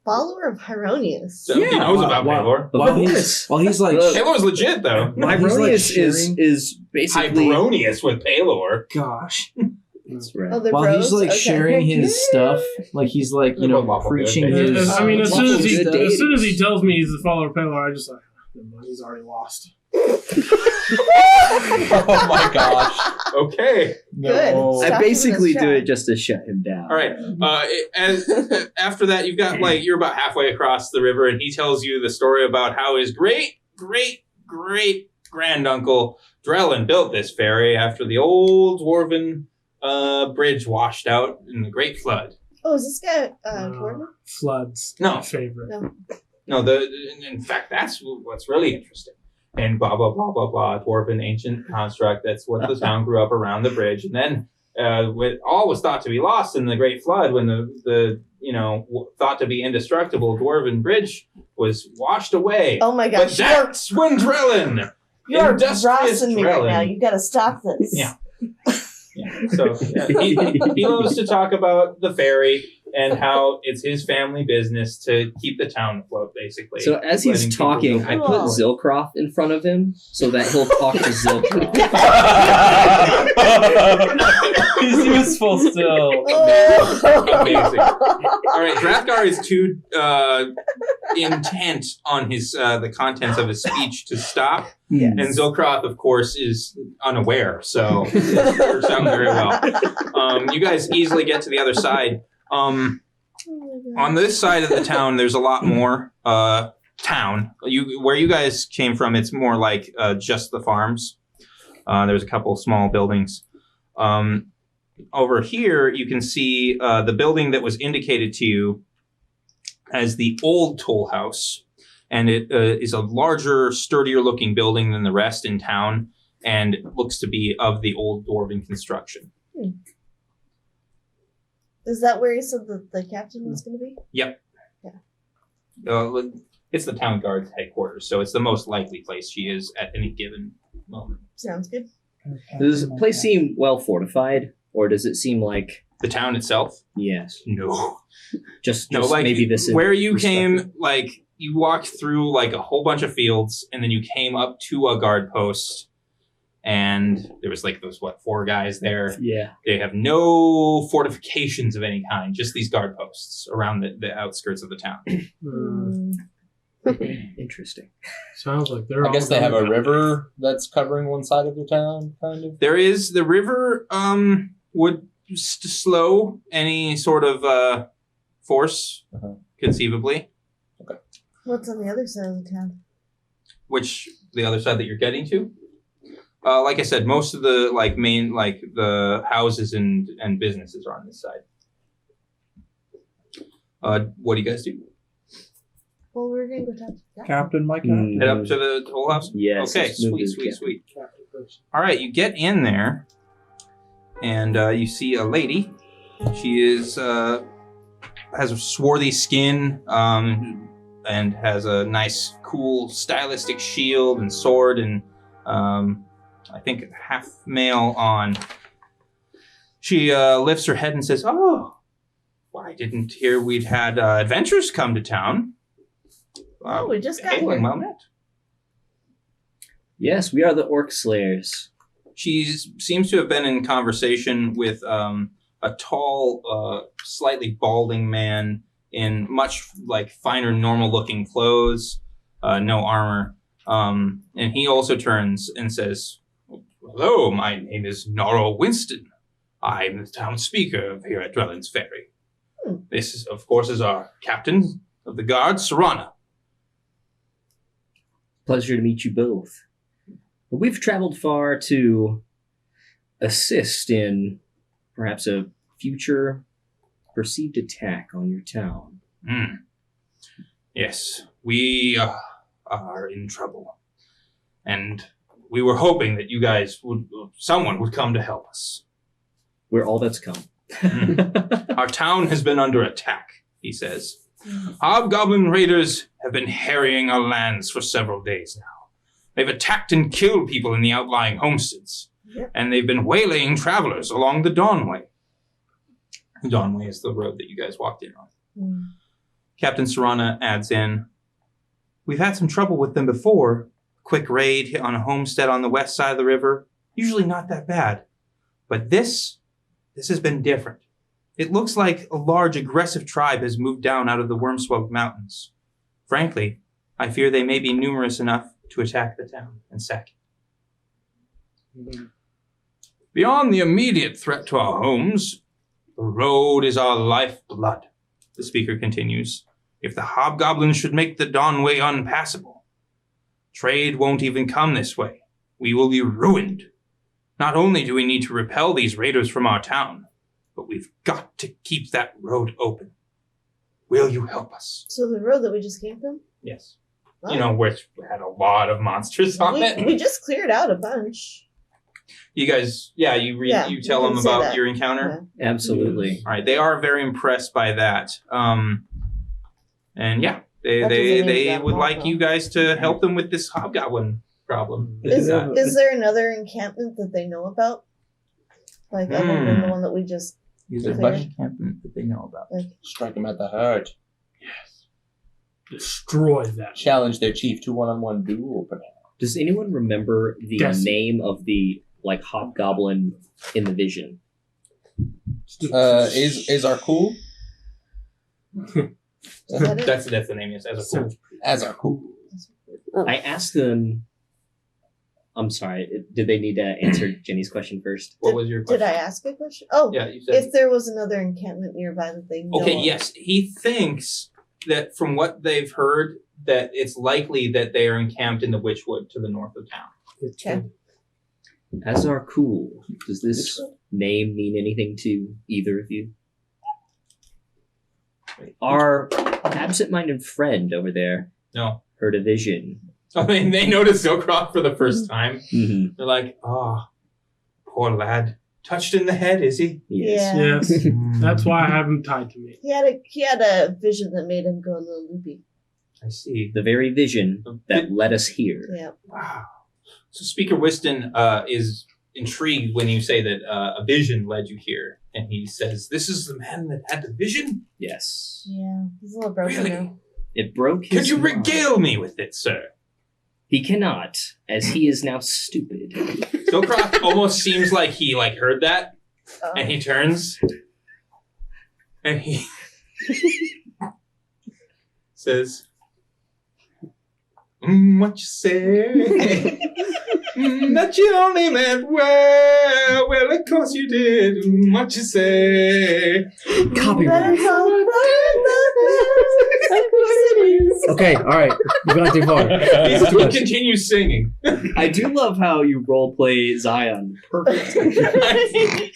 Follower of Hieronius. So he knows about Palor. while he's like Palor's legit, though. Hieronius sharing- is basically... Hyperonius with Palor. gosh, That's right. Oh, they're while bros? he's like Okay. sharing his stuff, like he's like preaching his. I mean, as soon as he deities. tells me he's the follower of Palor, I just like, he's already lost. Oh my gosh. Okay. Good. No. Stop I basically him in do his it just to shut him down. All right. After that, you've got you're about halfway across the river, and he tells you the story about how his great granduncle Drellin built this ferry after the old dwarven bridge washed out in the Great Flood. Oh, is this guy Dwarven? Floods. No. My favorite. No. No, in fact, that's what's really interesting. And blah, blah, blah, blah, blah, dwarven ancient construct. That's what the town grew up around the bridge. And then all was thought to be lost in the Great Flood when the thought to be indestructible dwarven bridge was washed away. Oh my But gosh, that's when Drellin, you're industrious rossing me right Drellin. now. You gotta stop this. Yeah. So he loves to talk about the ferry and how it's his family business to keep the town afloat, basically. So as Letting he's people talking, go I put Oh. Zilcroft in front of him so that he'll talk to Zilcroft. He's useful still. Amazing. All right, Drathgar is too intent on his the contents of his speech to stop, and Zilkroth, of course, is unaware. So it works out very well. You guys easily get to the other side. On this side of the town, there's a lot more town. Where you guys came from, it's more like just the farms. There's a couple small buildings. Over here, you can see the building that was indicated to you as the old toll house. And it is a larger, sturdier-looking building than the rest in town, and it looks to be of the old dwarven construction. Is that where you said that the captain was going to be? Yep. Yeah. It's the town guard's headquarters, so it's the most likely place she is at any given moment. Sounds good. Does the place seem well fortified, or does it seem like the town itself? Yes. No. Just like maybe this is where you came. Like you walked through like a whole bunch of fields, and then you came up to a guard post. And there was like those, 4 guys there. Yeah. They have no fortifications of any kind, just these guard posts around the outskirts of the town. Interesting. Sounds like they're I guess they have a river that's covering one side of the town, kind of. There is, the river would slow any sort of force, conceively. Okay. What's on the other side of the town? Which, the other side that you're getting to? Like I said, most of the main the houses and businesses are on this side. What do you guys do? Well, we're going to go talk to the Captain, my captain. Head up to the toll house? Yes. Okay, sweet. All right, you get in there, and you see a lady. She is has a swarthy skin, and has a nice, cool, stylistic shield and sword, and I think half mail on. She lifts her head and says, "Oh, well, I didn't hear we'd had adventurers come to town." We just got here. Well met. Yes, we are the OrcSlayers. She seems to have been in conversation with a tall, slightly balding man in much finer, normal-looking clothes, no armor. And he also turns and says, "Hello, my name is Norrell Winston. I'm the town speaker here at Drellin's Ferry. This, is, of course, is our captain of the guard, Serana." Pleasure to meet you both. We've traveled far to assist in perhaps a future perceived attack on your town. Yes, we are in trouble. And we were hoping that you guys someone would come to help us. We're all that's come. Our town has been under attack, he says. Hobgoblin raiders have been harrying our lands for several days now. They've attacked and killed people in the outlying homesteads. Yep. And they've been waylaying travelers along the Dawnway. The Dawnway is the road that you guys walked in on. Captain Serana adds in, "We've had some trouble with them before. Quick raid on a homestead on the west side of the river. Usually not that bad. But this has been different. It looks like a large, aggressive tribe has moved down out of the Wormswog Mountains. Frankly, I fear they may be numerous enough to attack the town and sack it. Beyond the immediate threat to our homes, the road is our lifeblood," the speaker continues. "If the hobgoblins should make the Dawnway unpassable, trade won't even come this way. We will be ruined. Not only do we need to repel these raiders from our town, but we've got to keep that road open. Will you help us?" So the road that we just came from? Yes. Wow. Which had a lot of monsters on it. We just cleared out a bunch. You guys, you tell them about your encounter? Yeah. Absolutely. All right, they are very impressed by that. And yeah, they would like you guys to help them with this hobgoblin problem. Is there another encampment that they know about? Other than the one that we just Is there a bunch of encampment that they know about? Strike them at the heart. Yes. Destroy that. Challenge their chief to one-on-one duel, perhaps. Does anyone remember the name of the like hobgoblin in the vision. Is our cool? That's the name. Yes, As our cool. I asked them. I'm sorry. Did they need to answer Jenny's question first? What was your question? Did I ask a question? Oh, yeah. You said if there was another encampment nearby that they know okay, of. yes. He thinks that from what they've heard, that it's likely that they are encamped in the Witchwood to the north of town. Okay. As our cool, does this name mean anything to either of you? Our absent-minded friend over there No. heard a vision. I mean, they noticed Silkroft for the first time. Mm-hmm. They're like, oh, poor lad. Touched in the head, is he? Yeah. Yes. That's why I have him tied to me. He had a vision that made him go a little loopy. I see. The very vision that led us here. Yeah. Wow. So Speaker Whiston is intrigued when you say that a vision led you here. And he says, this is the man that had the vision? Yes. Yeah. He's a little broken Really? now. It broke his Could you mind. regale me with it, sir? He cannot, as he is now stupid. Silkroft almost seems like he heard that. Oh. And he turns. And he says, what you say? That you only meant well. Well, of course you did. What you say? Copyright. Okay, all right. We've gone too far. He continues singing. I do love how you roleplay Zion perfectly.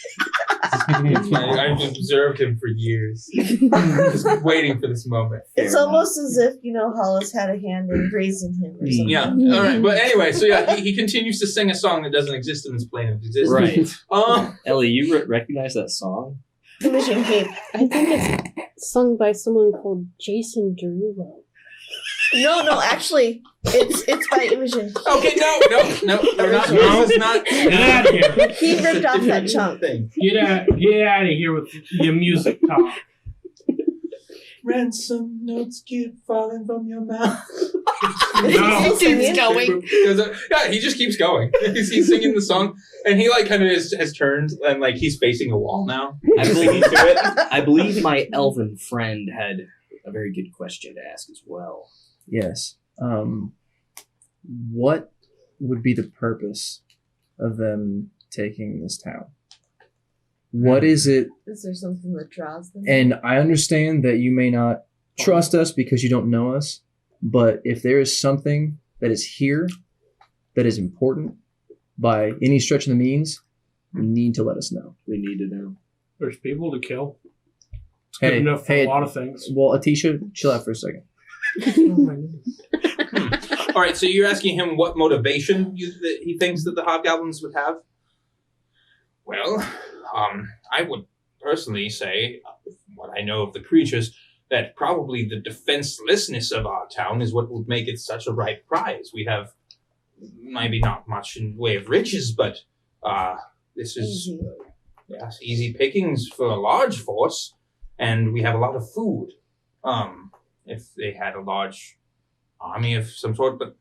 I've observed him for years. Just waiting for this moment. It's almost as if, Hollis had a hand in raising him or something. Yeah, all right. But anyway, so yeah, he continues to sing a song that doesn't exist in this plane of existence. Right. Ellie, you recognize that song? Mission Cape. I think it's sung by someone called Jason Derulo. No, actually, it's by Imogen. Okay, no, we're not. This is not. Get out of here. He ripped off that chunk. Thing. Get out of here with your music talk. Ransom notes keep falling from your mouth. No. He keeps going. Yeah, he just keeps going. He's singing the song, and he kind of has turned, and he's facing a wall now. I believe my elven friend had a very good question to ask as well. Yes. What would be the purpose of them taking this town? What is it? Is there something that draws them? And I understand that you may not trust us because you don't know us, but if there is something that is here that is important by any stretch of the means, you need to let us know. We need to know. There's people to kill. It's good enough for a lot of things. Well, Atisha, chill out for a second. All right, so you're asking him what motivation that he thinks that the hobgoblins would have? Well, I would personally say, what I know of the creatures, that probably the defenselessness of our town is what would make it such a ripe prize. We have maybe not much in way of riches, but this is easy pickings for a large force, and we have a lot of food. If they had a large army of some sort, but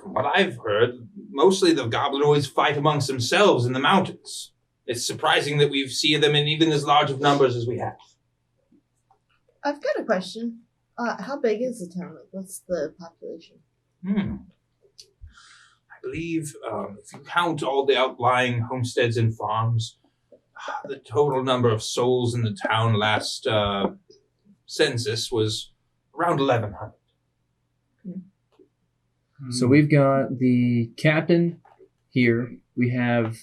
from what I've heard, mostly the goblinoids fight amongst themselves in the mountains. It's surprising that we see them in even as large of numbers as we have. I've got a question. How big is the town? What's the population? I believe if you count all the outlying homesteads and farms, the total number of souls in the town last census was around 1,100. So we've got the captain here. We have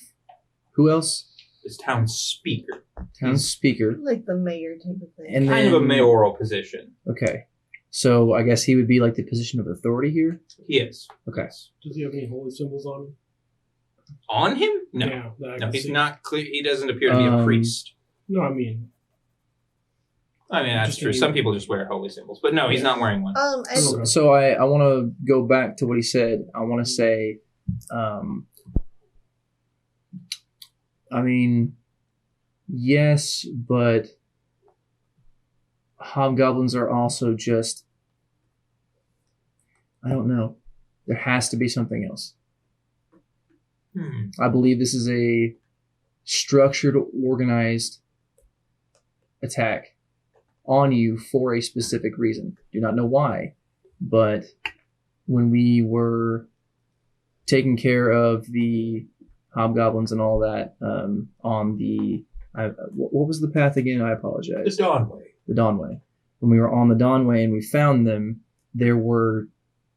who else? This town speaker. Town speaker. Like the mayor type of thing. And kind of a mayoral position. Okay. So I guess he would be like the position of authority here? He is. Okay. Does he have any holy symbols on him? On him? No. Yeah, that I No, can he's see. not clear. He doesn't appear to be a priest. No, I mean, that's just true. any- Some people just wear holy symbols. But no, he's not wearing one. So I want to go back to what he said. I want to say, yes, but hobgoblins are also just, I don't know. There has to be something else. I believe this is a structured, organized attack on you for a specific reason. Do not know why, but when we were taking care of the hobgoblins and all that on the... what was the path again? I apologize. The Dawnway. The Dawnway. When we were on the Dawnway and we found them, there were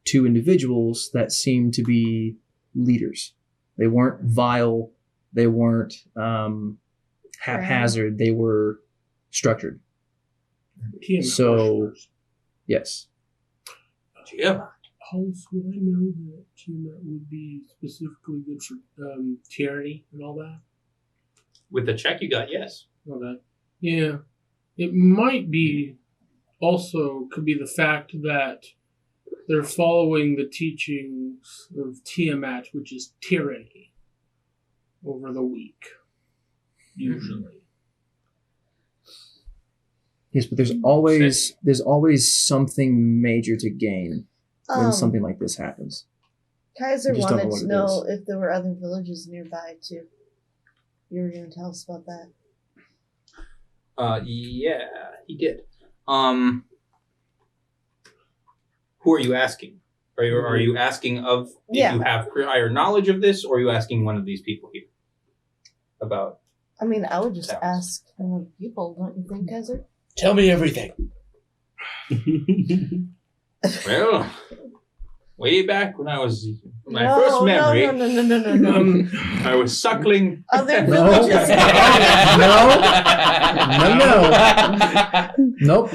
2 individuals that seemed to be leaders. They weren't vile. They weren't haphazard. They were structured. So, yes. Tiamat. Also, would I know that Tiamat would be specifically good for tyranny and all that? With the check you got, yes. All that. Yeah. It might be also could be the fact that they're following the teachings of Tiamat, which is tyranny over the weak, usually. Yes, but there's always something major to gain when something like this happens. Kaiser You just don't know wanted what to it know is. if there were other villages nearby too. You were going to tell us about that. Yeah, he did. Who are you asking? Are you asking of if you have prior knowledge of this, or are you asking one of these people here about? I mean, I would just ask one of the people, don't you think, Kaiser? Tell me everything. Well, way back when I was my first memory, No. I was suckling Other villages. Nope.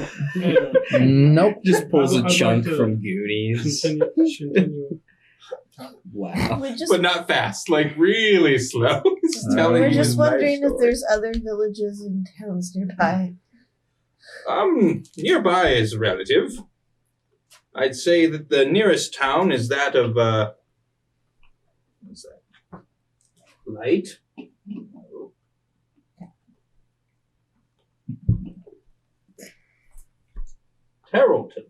Nope. Just pulls a I'd like chunk to from Goonies. Continue. Wow. but not fast, like really slow. Just telling We're you just my wondering if story. there's other villages and towns nearby. Nearby is relative. I'd say that the nearest town is that of, what's that? Light? Tarleton.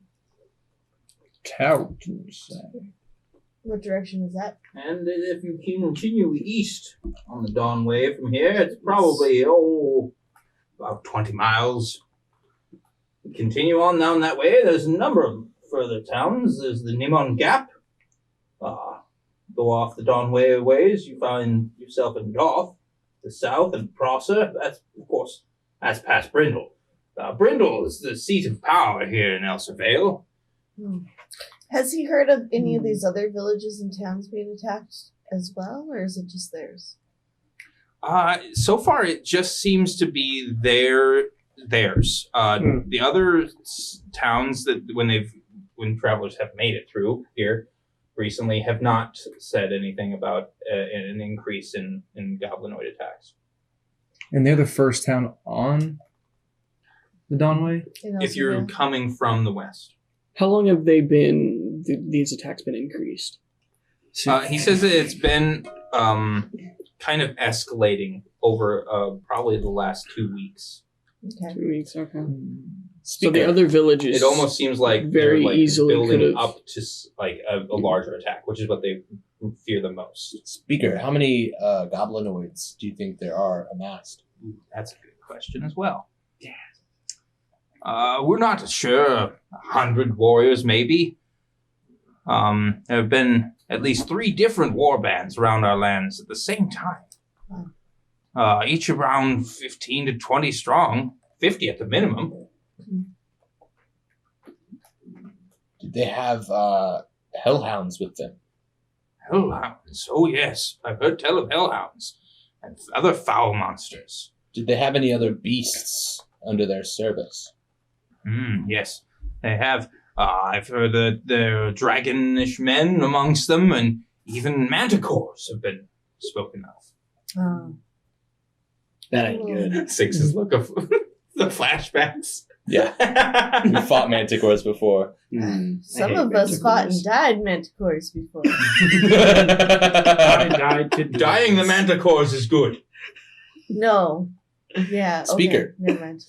What direction is that? And if you continue east on the Dawnway from here, it's probably, about 20 miles. Continue on down that way, there's a number of further towns. There's the Nimon Gap. Go off the Dawnway ways, you find yourself in Doth, the south, and Prosser. That's past Brindle. Brindle is the seat of power here in Elsir Vale. Has he heard of any of these other villages and towns being attacked as well, or is it just theirs? So far, it just seems to be theirs. The other towns that when travelers have made it through here recently have not said anything about an increase in goblinoid attacks. And they're the first town on the Dawnway? If you're coming from the west. How long have they been, these attacks been increased? He says that it's been kind of escalating over probably the last 2 weeks. Okay. 2 weeks, okay. So the other villages... It almost seems like very they're easily building could've- up to like a larger attack, which is what they fear the most. Speaker, how many goblinoids do you think there are amassed? Ooh, that's a good question as well. We're not sure. 100 warriors, maybe. There have been at least 3 different war bands around our lands at the same time. Each around 15 to 20 strong, 50 at the minimum. Did they have hellhounds with them? Hellhounds? Oh yes, I've heard tell of hellhounds and other foul monsters. Did they have any other beasts under their service? Yes, they have. I've heard that there are dragonish men amongst them, and even manticores have been spoken of. That ain't good. Six's look of the flashbacks. Yeah. We fought manticores before. Some of us fought and died manticores before. Dying the manticores is good. No. Yeah. Speaker. Okay. Never mind.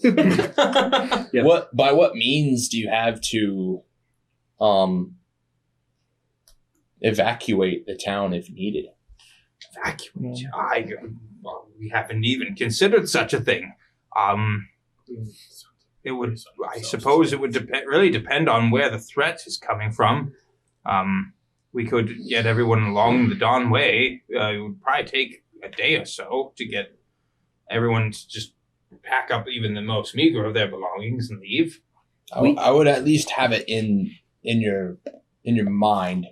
Yep. By what means do you have to evacuate the town if needed? Evacuate? We haven't even considered such a thing. It would, I suppose, it would really depend on where the threat is coming from. We could get everyone along the Dawn Way. It would probably take a day or so to get everyone to just pack up even the most meager of their belongings and leave. I would at least have it in your mind.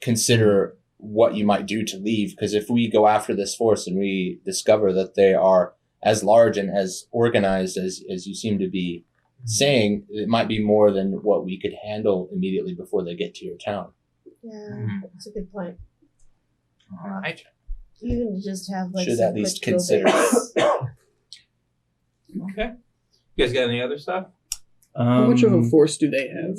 Consider what you might do to leave, because if we go after this force and we discover that they are as large and as organized as you seem to be saying, it might be more than what we could handle immediately before they get to your town. Yeah, that's a good point. All right. Even to just have like Should some at least quick consider go-bits. Okay. You guys got any other stuff? How much of a force do they have?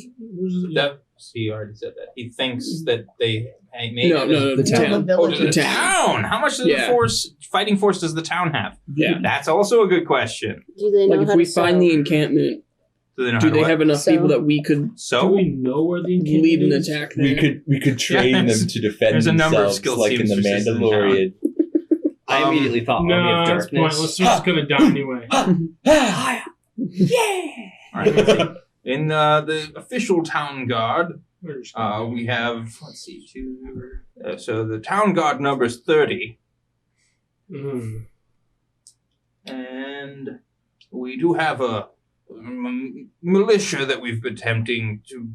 He already said that. He thinks that they may No, the town. Oh, the The town. How much does the fighting force does the town have? Yeah. That's also a good question. Do they know Like how if we to find sew? the encampment, Do they have enough people that we could so Do we know where the encampment lead an is? attack there? We could train them to defend There's a number of themselves skill like in the seamstresses in Mandalorian. I immediately thought Army No, of that's Darkness. pointless. They're just gonna die anyway. All right, let's see. In the official town guard, we have, let's see, so the town guard numbers 30. And we do have a militia that we've been attempting to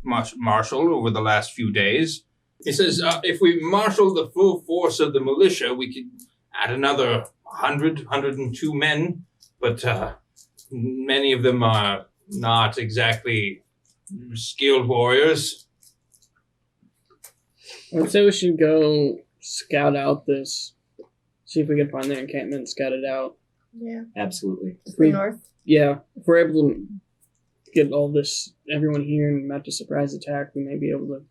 marshal over the last few days. It says if we marshal the full force of the militia, we could add another 102 men, but many of them are not exactly skilled warriors. I'd say we should go scout out this. See if we can find their encampment and scout it out. Yeah. Absolutely. The north. Yeah, if we're able to get everyone here and mount a surprise attack, we may be able to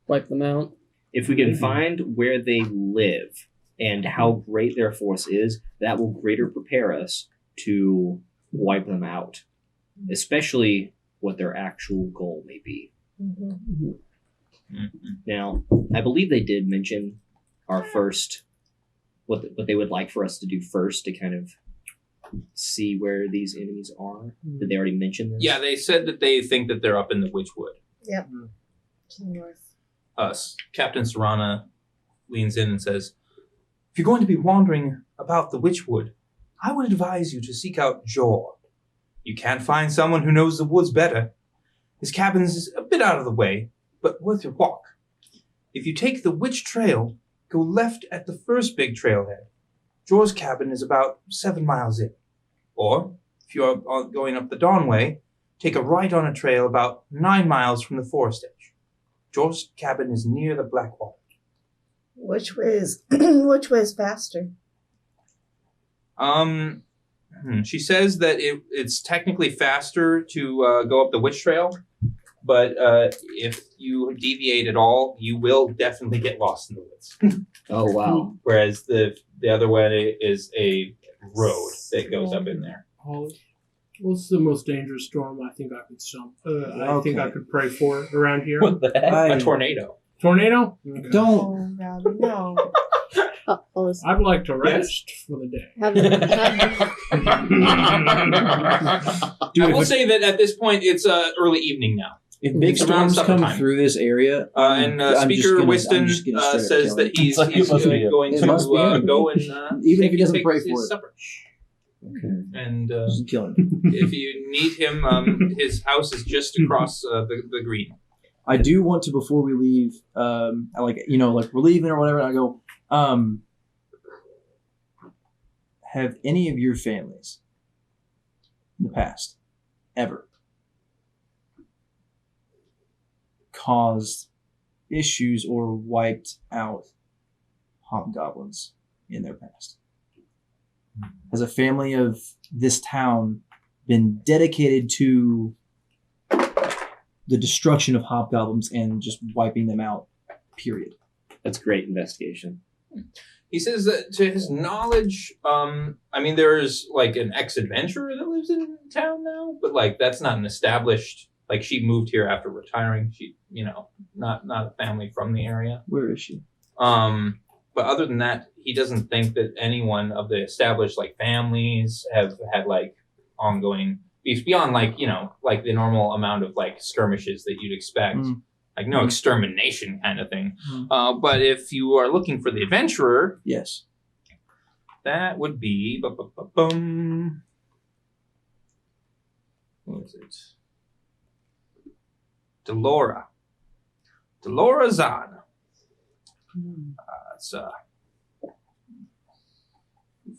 wipe them out. If we can find where they live and how great their force is, that will greater prepare us to wipe them out, especially what their actual goal may be. Mm-hmm. Now, I believe they did mention our first, what they would like for us to do first to kind of see where these enemies are. Did they already mention this? Yeah, they said that they think that they're up in the Witchwood. Yep. To the north. Captain Serrana leans in and says, if you're going to be wandering about the Witchwood, I would advise you to seek out Jor. You can't find someone who knows the woods better. His cabin is a bit out of the way, but worth your walk. If you take the Witch Trail, go left at the first big trailhead. Jor's cabin is about 7 miles in. Or, if you're going up the Dawn Way, take a right on a trail about 9 miles from the forest edge. Jor's cabin is near the Blackwater. Which way is faster? She says that it's technically faster to go up the Witch Trail, but if you deviate at all, you will definitely get lost in the woods. Oh, wow. Whereas the other way is a road that goes up in there. What's the most dangerous storm I think I could stomp? I think I could pray for around here. What the heck? A tornado. Tornado? Don't. Oh, God, no. I'd like to rest for the day. I will say that at this point, it's early evening now. If big storms come through this area, and Speaker Whiston says that he's going to go and even if he doesn't pray for it. Supper. Okay. And Just killing. if you need him, his house is just across the green. I do want to, before we leave, we're leaving or whatever, and I go, have any of your families in the past ever caused issues or wiped out hobgoblins in their past? Has a family of this town been dedicated to the destruction of hobgoblins and just wiping them out, period? That's great investigation. He says that to his knowledge, there's like an ex-adventurer that lives in town now, but like that's not an established, like she moved here after retiring. She, not a family from the area. Where is she? but other than that, he doesn't think that anyone of the established like families have had like ongoing beefs beyond like like the normal amount of like skirmishes that you'd expect. Like no extermination kind of thing. But if you are looking for the adventurer, yes, that would be what is it? Delora Zahn. It's a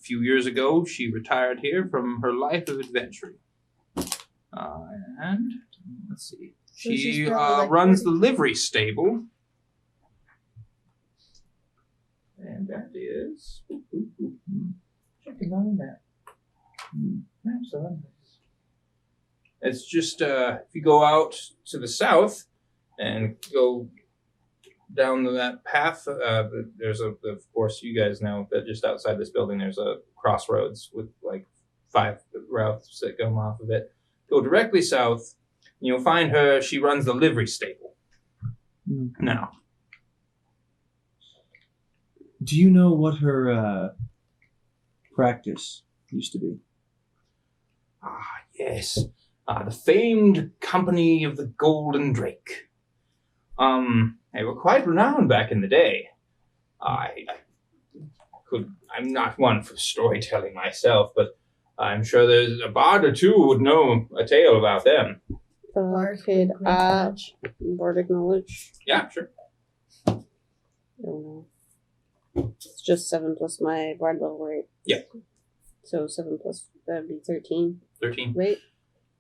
few years ago, she retired here from her life of adventuring. And let's see. She runs the livery stable. And that is... Checking on that. Maps are on this. It's just, if you go out to the south and go down that path, there's of course, you guys know that just outside this building, there's a crossroads with like 5 routes that come off of it. Go directly south, and you'll find her. She runs the livery stable. Now, do you know what her practice used to be? Yes, the famed Company of the Golden Drake. They were quite renowned back in the day. I'm not one for storytelling myself, but I'm sure there's a bard or two would know a tale about them. Bardic knowledge? Yeah, sure. I don't know. It's just 7 plus my bard level, right? Yeah. So 7 plus, that'd be 13. 13. Right?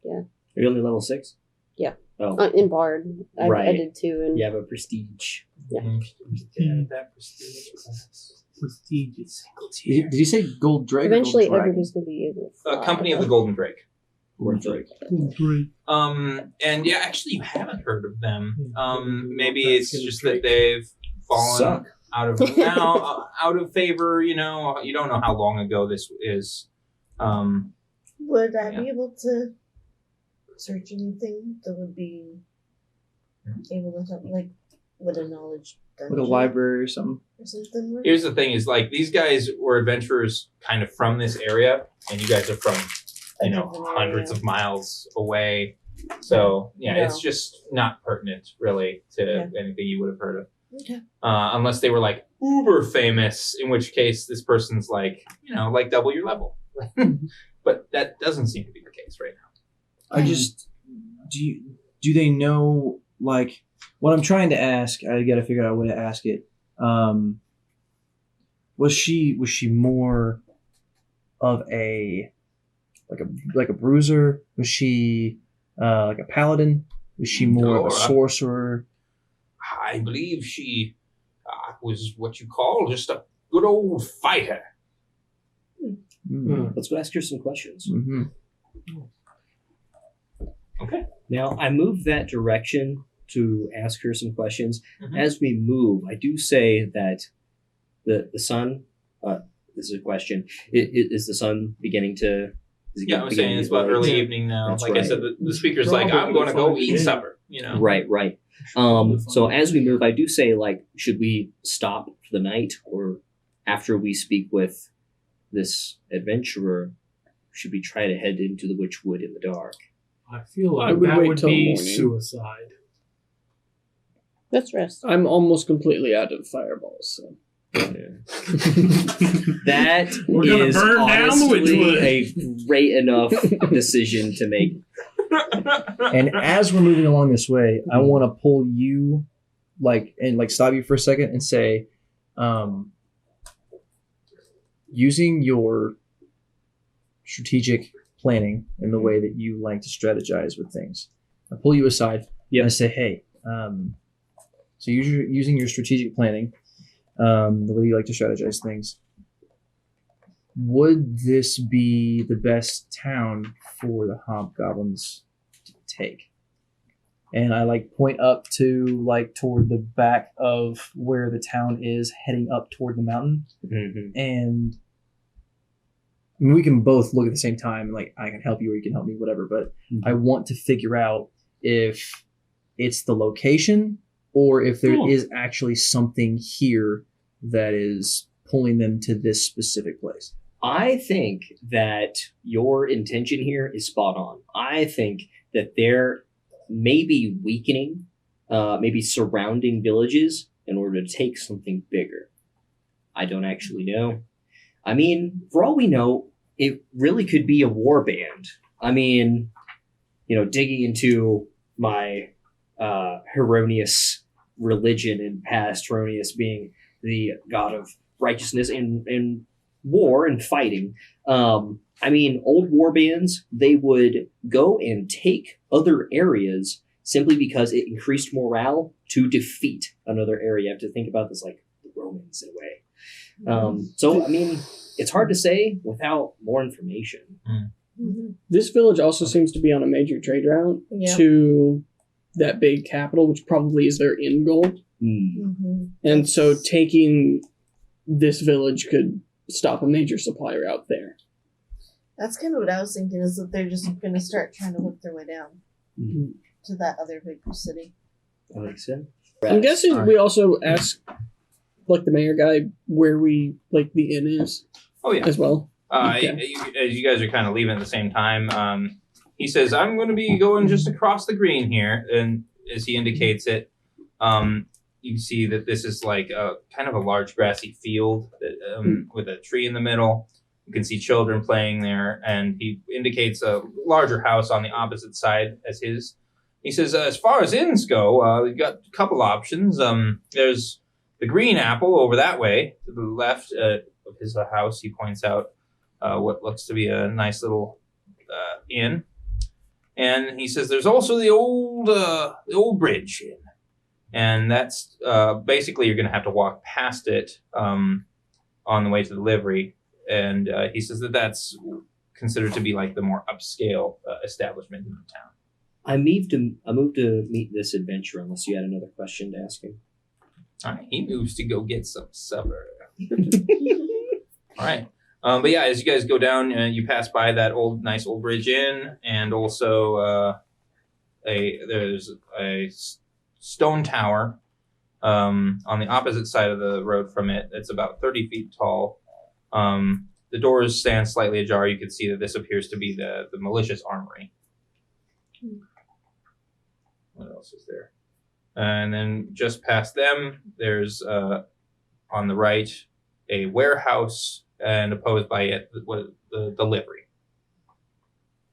Yeah. Are you only level 6? Yeah. Oh. In bard. I did 2. And you have a prestige. Yeah. That prestige class. Prestigious. Did you say gold drake? Eventually, or gold everybody's going to be able to fly. Company of the Golden Drake. Golden Drake. And yeah, actually, you haven't heard of them. Maybe it's just that they've fallen out of favor. You don't know how long ago this is. Would I be able to search anything that would be able to help, like, with a knowledge dungeon? With a library or something. Here's the thing: is like these guys were adventurers, kind of from this area, and you guys are from, hundreds of miles away. So it's just not pertinent, really, to anything you would have heard of. Okay. Unless they were like uber famous, in which case this person's like, like double your level. But that doesn't seem to be the case right now. I just do they know, like, what I'm trying to ask? I got to figure out a way to ask it. Was she more of a bruiser? Was she like a paladin? Was she more of a sorcerer? I believe she was what you call just a good old fighter. Let's go ask her some questions. Okay. Now, I move that direction to ask her some questions. As we move, I do say that the sun, this is a question, is the sun beginning to... I'm saying it's about early evening now. That's like right. I said, the speaker's like, I'm going to go eat supper, Right. So as we move, I do say, like, should we stop for the night, or after we speak with this adventurer, should we try to head into the Witchwood in the dark? I feel like would that wait would till be morning. suicide. Let's rest. I'm almost completely out of fireballs, so. That We're gonna is burn down the honestly Witchwood. a great enough decision to make. And as we're moving along this way, I want to pull you, and stop you for a second and say, using your strategic planning and the way that you like to strategize with things, I pull you aside and I say, hey, so using your strategic planning, the way you like to strategize things, would this be the best town for the hobgoblins to take? And I point up to toward the back of where the town is, heading up toward the mountain. And I mean, we can both look at the same time, and I can help you or you can help me, whatever, but I want to figure out if it's the location or if there is actually something here that is pulling them to this specific place? I think that your intention here is spot on. I think that they're maybe weakening, maybe surrounding villages in order to take something bigger. I don't actually know. I mean, for all we know, it really could be a war band. I mean, digging into my Heronius religion and past, Heronius being the god of righteousness and war and fighting. I mean, old war bands, they would go and take other areas simply because it increased morale to defeat another area. You have to think about this like the Romans in a way. So, I mean, it's hard to say without more information. This village also seems to be on a major trade route to that big capital, which probably is their end goal. And so taking this village could stop a major supply route there. That's kind of what I was thinking, is that they're just going to start trying to work their way down to that other big city. That makes sense. I'm guessing we also ask, like, the mayor guy where the inn is. Oh, yeah. As well. Okay. As you guys are kind of leaving at the same time, he says, I'm going to be going just across the green here. And as he indicates it, you see that this is like a kind of a large grassy field that, with a tree in the middle. You can see children playing there. And he indicates a larger house on the opposite side as his. He says, as far as inns go, we've got a couple options. There's the Green Apple over that way to the left of his house. He points out what looks to be a nice little inn. And he says there's also the old Bridge Inn. And that's basically you're going to have to walk past it on the way to the livery. And he says that's considered to be like the more upscale establishment in the town. I moved to meet this adventurer unless you had another question to ask him. All right, he moves to go get some supper. All right. But yeah, as you guys go down, you pass by that nice old Bridge Inn, and also there's a stone tower on the opposite side of the road from it. It's about 30 feet tall. The doors stand slightly ajar. You can see that this appears to be the malicious armory. What else is there? And then just past them, there's on the right a warehouse, and opposed by it the livery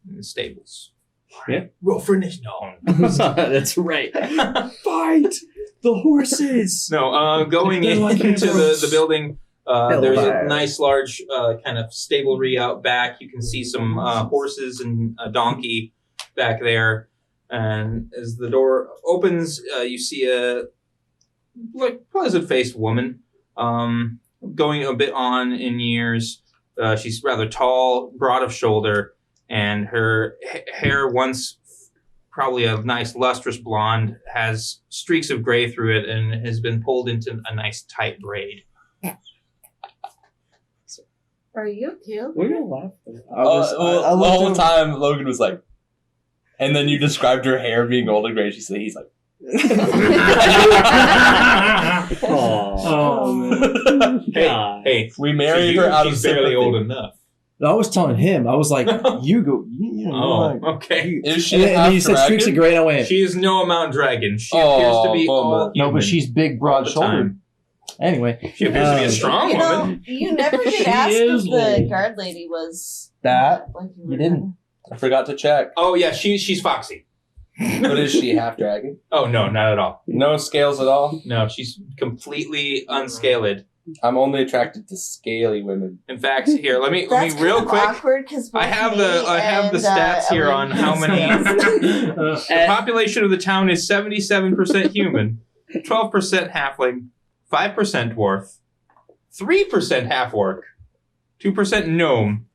and the stables. Yeah, roll for initiative. No, that's right. Fight the horses. No, going into the building. There's a nice large kind of stablery out back. You can see some horses and a donkey back there. And as the door opens, you see a pleasant-faced woman, going a bit on in years. She's rather tall, broad of shoulder, and her hair, once probably a nice lustrous blonde, has streaks of gray through it and has been pulled into a nice tight braid. Are you cute? We're gonna laugh. The whole time Logan was like, and then you described her hair being gold and gray. He's like, oh man. Hey, we married her out of sympathy. Barely old enough. I was telling him, I was like, you go. Okay. Is she and he said streaks of gray, and I went, she is no amount dragon. She appears to be all no, but she's big, broad-shouldered. Anyway. She appears to be a strong woman. You never did ask if the guard lady was... That? You didn't. I forgot to check. Oh, yeah, she's foxy. But is she half dragon? Oh, no, not at all. No scales at all? No, she's completely unscaled. I'm only attracted to scaly women. In fact, here, let me real quick. Awkward, I have the stats here on how many. The population of the town is 77% human, 12% halfling, 5% dwarf, 3% half orc, 2% gnome,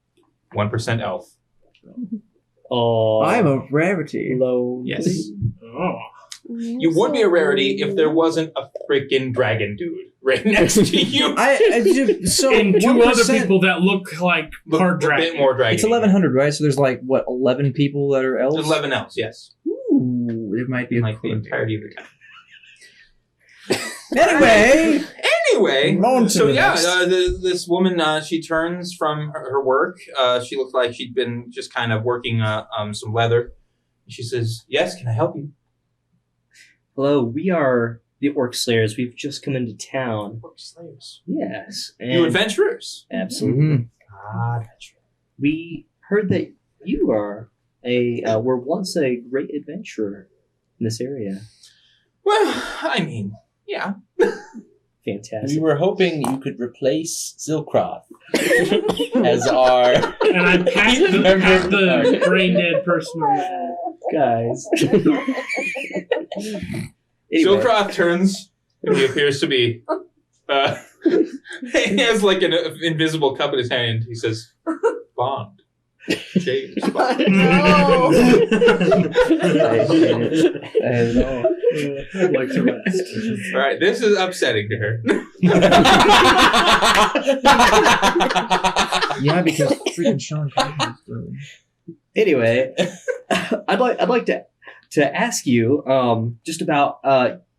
1% elf. Oh, I'm a rarity. Low. Yes. Oh. You would be a rarity if there wasn't a freaking dragon dude right next to you. So and two other people that look like part dragon. A bit more dragon. It's 1,100, right? So there's 11 people that are elves? 11 elves, yes. Ooh, it might be like the entirety of the town. Anyway, Anyway, On so to the yeah, next. this woman, she turns from her work. She looked like she'd been just kind of working some leather. She says, "Yes, can I help you?" Hello, we are the OrcSlayers. We've just come into town. OrcSlayers. Yes. You adventurers. Absolutely. Adventurers. We heard that you are were once a great adventurer in this area. Well, I mean, yeah. Fantastic. We were hoping you could replace Zilcroft as our. And I pat the brain dead person on the head. Guys. Silcroft turns, and he appears to be. He has like an invisible cup in his hand. He says, "Bond, James Bond." No. I know. I'd like to rest. All right, this is upsetting to her. Yeah, because freaking Sean Connery's doing. Anyway, I'd like to ask you just about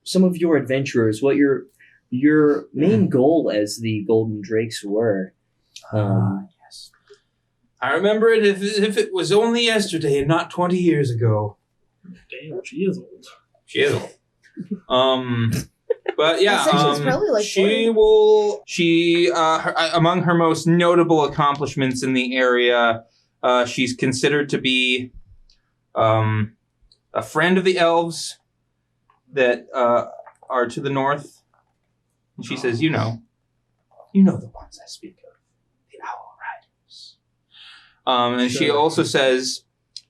some of your adventures. What your main goal as the Golden Drakes were. Yes, I remember it if it was only yesterday and not 20 years ago. Damn, she is old. She is old. But yeah, I said she's probably like 40. Among her most notable accomplishments in the area, she's considered to be a friend of the elves that are to the north. And she says, you know the ones I speak of, the Owl Riders. And she also says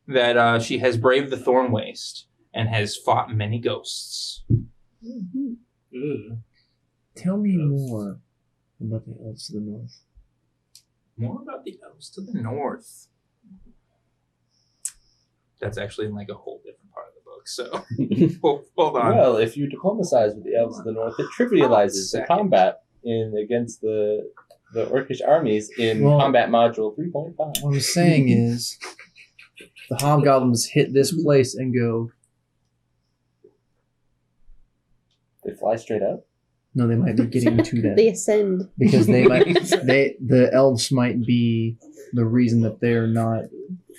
that she has braved the Thorn Waste and has fought many ghosts. Tell me more about the elves to the north. More about the elves to the north. That's actually in like a whole different part of the book, so hold on. Well, if you diplomatize with the elves of the north, it trivializes the combat against the Orcish armies in combat module 3.5. What I'm saying is, the hobgoblins hit this place and go. They fly straight up. No, they might be getting to them. They ascend. Because the elves might be the reason that they're not.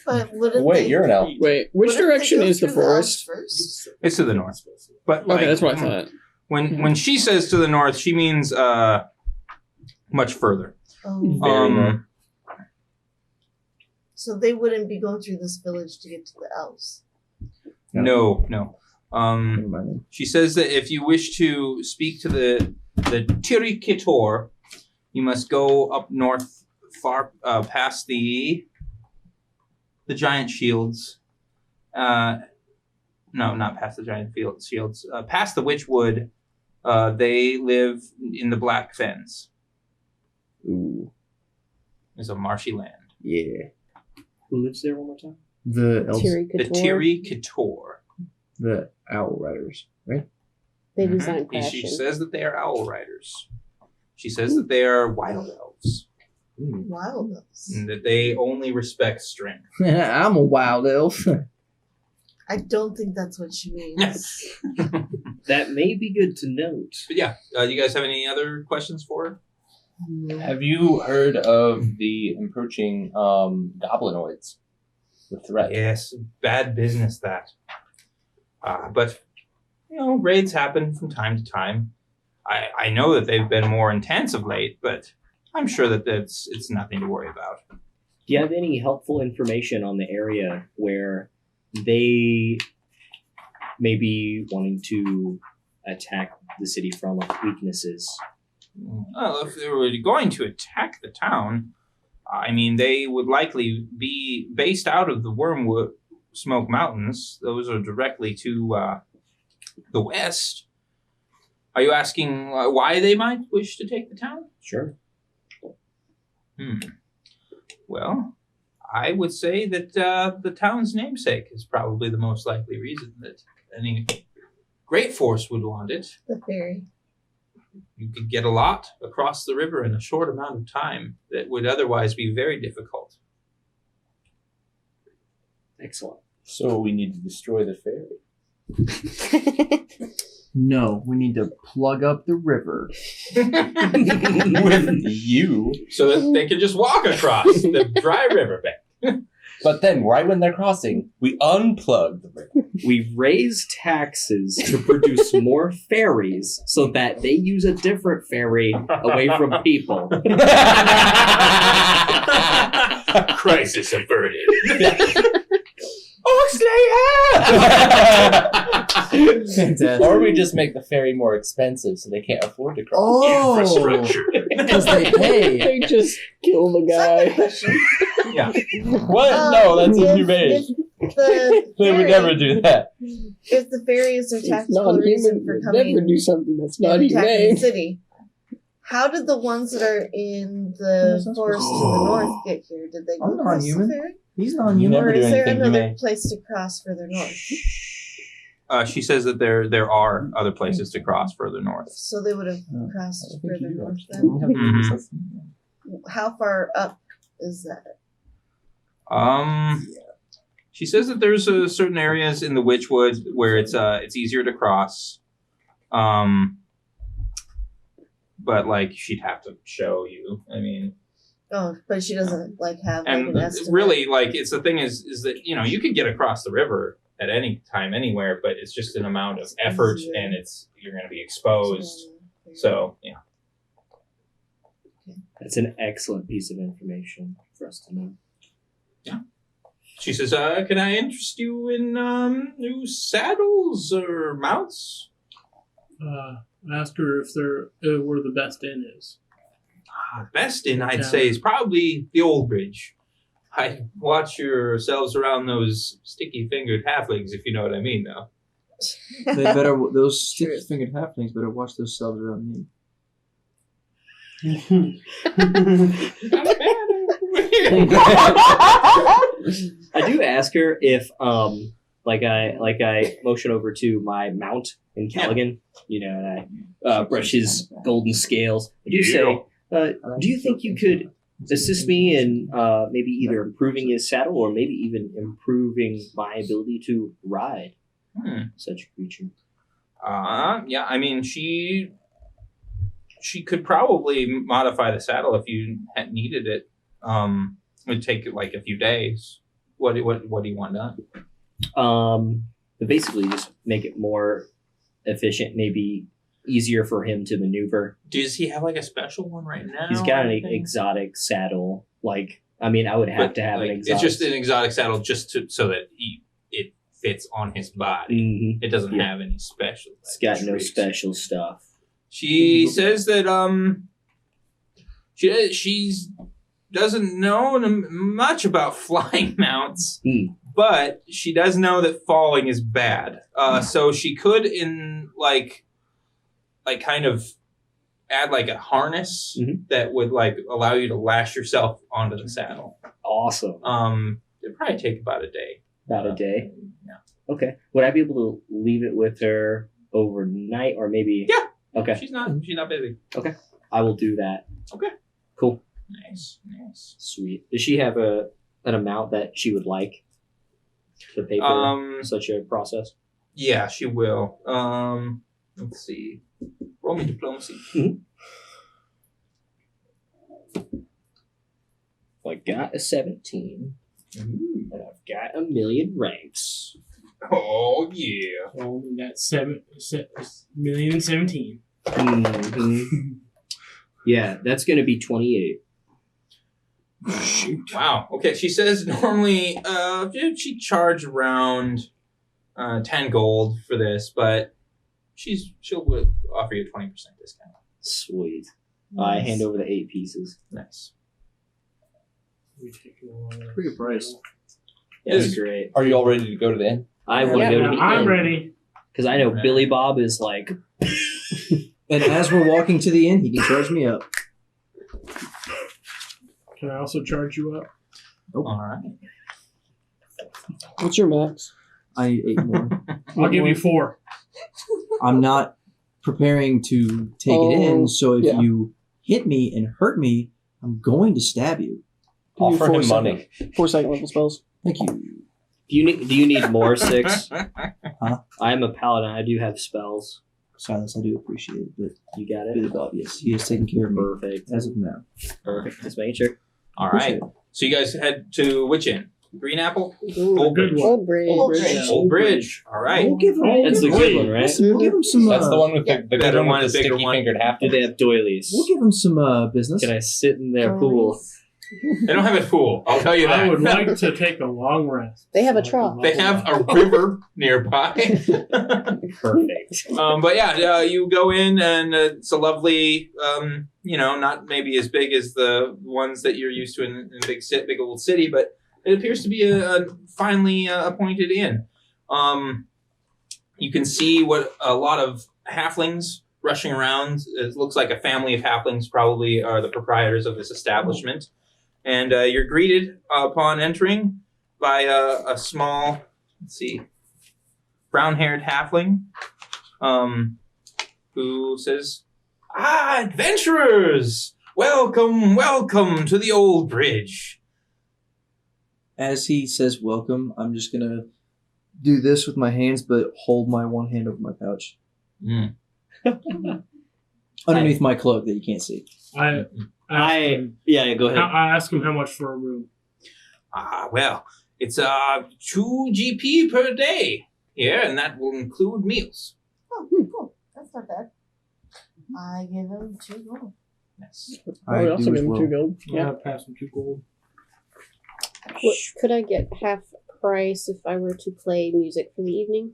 But wouldn't Wait, they, you're an elf. Wait, which wouldn't direction they go is the through elves forest? first? It's to the north. But Okay, that's what I thought. When she says to the north, she means much further. Oh. So they wouldn't be going through this village to get to the elves. No. Never mind. She says that if you wish to speak to the Tiri Kitor, you must go up north far past the giant shields. No, not past the giant shields. Past the Witchwood, they live in the Black Fens. Ooh. It's a marshy land. Yeah. Who lives there one more time? The elves. The Tiri Kitor. The Owl Riders, right? They design She crashing. says that they are owl riders. She says that they are wild elves. Wild elves. And that they only respect strength. I'm a wild elf. I don't think that's what she means. Yes. That may be good to note. But yeah, you guys have any other questions for her? Have you heard of the approaching goblinoids? The threat. Yes, bad business that. But, raids happen from time to time. I know that they've been more intense of late, but I'm sure that it's nothing to worry about. Do you have any helpful information on the area where they may be wanting to attack the city from, like, weaknesses? Well, if they were going to attack the town, I mean, they would likely be based out of the Wormwood Smoke Mountains. Those are directly to the west. Are you asking why they might wish to take the town? Sure. Well, I would say that the town's namesake is probably the most likely reason that any great force would want it. The fairy. You could get a lot across the river in a short amount of time that would otherwise be very difficult. Excellent. So we need to destroy the fairy. No, we need to plug up the river. With you. So that they can just walk across the dry riverbed. But then, right when they're crossing, we unplug the river. We raise taxes to produce more ferries so that they use a different ferry away from people. Crisis averted. OrcSlayers! Fantastic. Or we just make the ferry more expensive so they can't afford to cross. Oh, Infrastructure. because they pay. They just kill the Second guy. question. Yeah. What? No, that's inhumane. If the They would ferry- never do that. If the ferry is their It's tactical not reason human. for Would coming never do something that's not and attacking humane. the city, how did the ones that are in the forest to the north get here? Did they go I'm across the non-human. ferry? He's You non-human. never Or do is there anything another humane. place to cross further north? She says that there are other places to cross further north. So they would have Oh, crossed I think further you do, north actually. then? Mhm. How far up is that? She says that there's certain areas in the Witchwood where it's easier to cross. But like she'd have to show you. I mean, Oh, but she doesn't like have like, and an estimate. really, like it's the thing is that you could get across the river at any time anywhere, but it's just an amount of effort, easier. and you're going to be exposed. So yeah. That's an excellent piece of information for us to know. She says, "Can I interest you in new saddles or mounts?" I asked her if they're where the best inn is. Best inn, I'd Yeah. say, is probably the Old Bridge. I'd watch yourselves around those sticky-fingered halflings, if you know what I mean, though. They better, those stick-fingered halflings better watch themselves around me. I do ask her if like I motion over to my mount in Callaghan, and I brush his golden scales. I do say, do you think you could assist me in maybe either improving his saddle or maybe even improving my ability to ride such a creature? Yeah, I mean, she could probably modify the saddle if you had needed it. It would take like a few days. What do you want done? But basically just make it more efficient, maybe easier for him to maneuver. Does he have like a special one right now? He's got or an anything? exotic saddle. I would have to have like, an exotic. It's just an exotic saddle, just so that it fits on his body. Mhm. It doesn't Yeah. have any special. It's got no tricks. special stuff. She says that she doesn't know much about flying mounts, but she does know that falling is bad. So she could like kind of add like a harness that would like allow you to lash yourself onto the saddle. Awesome. It'd probably take about a day. About a day? Yeah. Okay. Would I be able to leave it with her overnight or maybe? Yeah. Okay. She's not busy. Okay. I will do that. Okay. Cool. Nice. Sweet. Does she have an amount that she would like to pay for such a process? Yeah, she will. Let's see. Roll me diplomacy. I got a 17. And I've got 1,000,000 ranks. Oh yeah. Oh, that's 1,017,000. Yeah, that's going to be 28. Wow. Okay. She says normally she'd charge around 10 gold for this, but she'll offer you a 20% discount. Sweet. I hand over the 8 pieces. Nice. Pretty good price. Yeah, that's great. Are you all ready to go to the inn? I want to go to the I'm inn. ready. Because I know Billy Bob is like... And as we're walking to the inn, he can charge me up. Can I also charge you up? Nope. All right. What's your max? I need 8 more. I'll give you 4. I'm not preparing to take it in, so if you hit me and hurt me, I'm going to stab you. Offer him money. 4 second level spells. Thank you. Do you need more 6? Huh? I'm a paladin. I do have spells. Silas, I do appreciate it, but You got it. Billy Bob, yes, he has taken care of me Perfect. as of now. Perfect. Just making sure. All right. So you guys head to which inn? Green Apple? Ooh, Old good Bridge. one. Old Bridge. Old Bridge. Old Bridge. All right. We'll give him, That's the good one, right? Listen, we'll give him some. That's the one with the better good one one, with the bigger sticky one. fingered half. Do they have doilies? We'll give him some business. Can I sit in their pool? They don't have a pool. I'll tell you that. I would like to take a long rest. They have a So I trough. can They have a level river nearby. Perfect. But yeah, you go in and it's a lovely, not maybe as big as the ones that you're used to in big old city, but it appears to be a finely appointed inn. You can see what a lot of halflings rushing around. It looks like a family of halflings probably are the proprietors of this establishment. And you're greeted upon entering by a small, brown-haired halfling who says, adventurers! Welcome, welcome to the Old Bridge. As he says welcome, I'm just going to do this with my hands, but hold my one hand over my pouch. Underneath my cloak that you can't see. Go ahead. I ask him how much for a room. Well, it's 2 GP per day here, and that will include meals. Oh, cool. That's not bad. I give him 2 gold. Yes. I would also give him 2 gold. Yeah, pass him 2 gold. Could I get half price if I were to play music for the evening?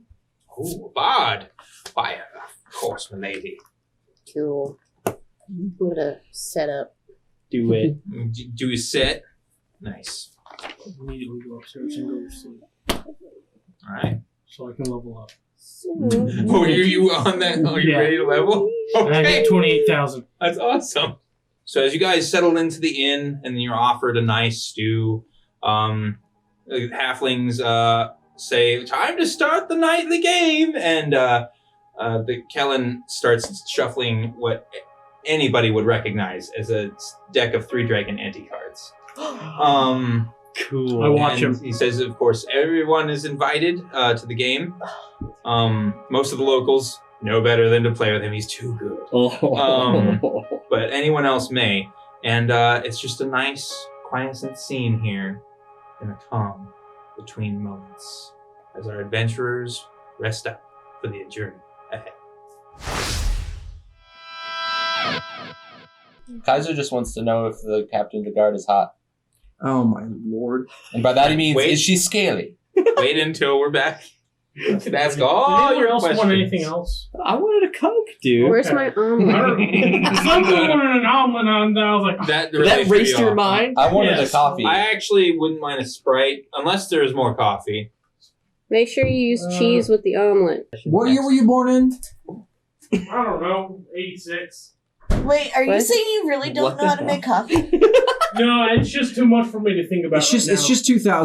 Oh, bard. Why, of course, my lady. Cool. I'm gonna set up. Do it. Do you sit? Nice. Immediately go upstairs and go to sleep. All right. So I can level up. Oh, are you on that? Are you ready to level? I Okay. get 28,000. That's awesome. So as you guys settle into the inn and you're offered a nice stew, the halflings say, time to start the nightly game. And the Kellen starts shuffling what anybody would recognize as a deck of 3 dragon anti-cards. Cool. I watch and him. He says, of course, everyone is invited to the game. Most of the locals know better than to play with him. He's too good. But anyone else may. And it's just a nice, quiescent scene here in a calm between moments as our adventurers rest up for the journey ahead. Kaiser just wants to know if the captain of the guard is hot. Oh my lord. And by that he means, Wait. is she scaly? Wait until we're back. You can ask all Did your anyone else questions. want anything else? I wanted a Coke, dude. Where's my omelet? Someone wanted an omelet on that. I was like, That Did that raced your mind? I wanted Yes. a coffee. I actually wouldn't mind a Sprite, unless there's more coffee. Make sure you use cheese with the omelet. What year were you born in? I don't know, 86. Wait, are you What? saying you really don't What know the how to make coffee? No, it's just too much for me to think about. It's just right now. 2000.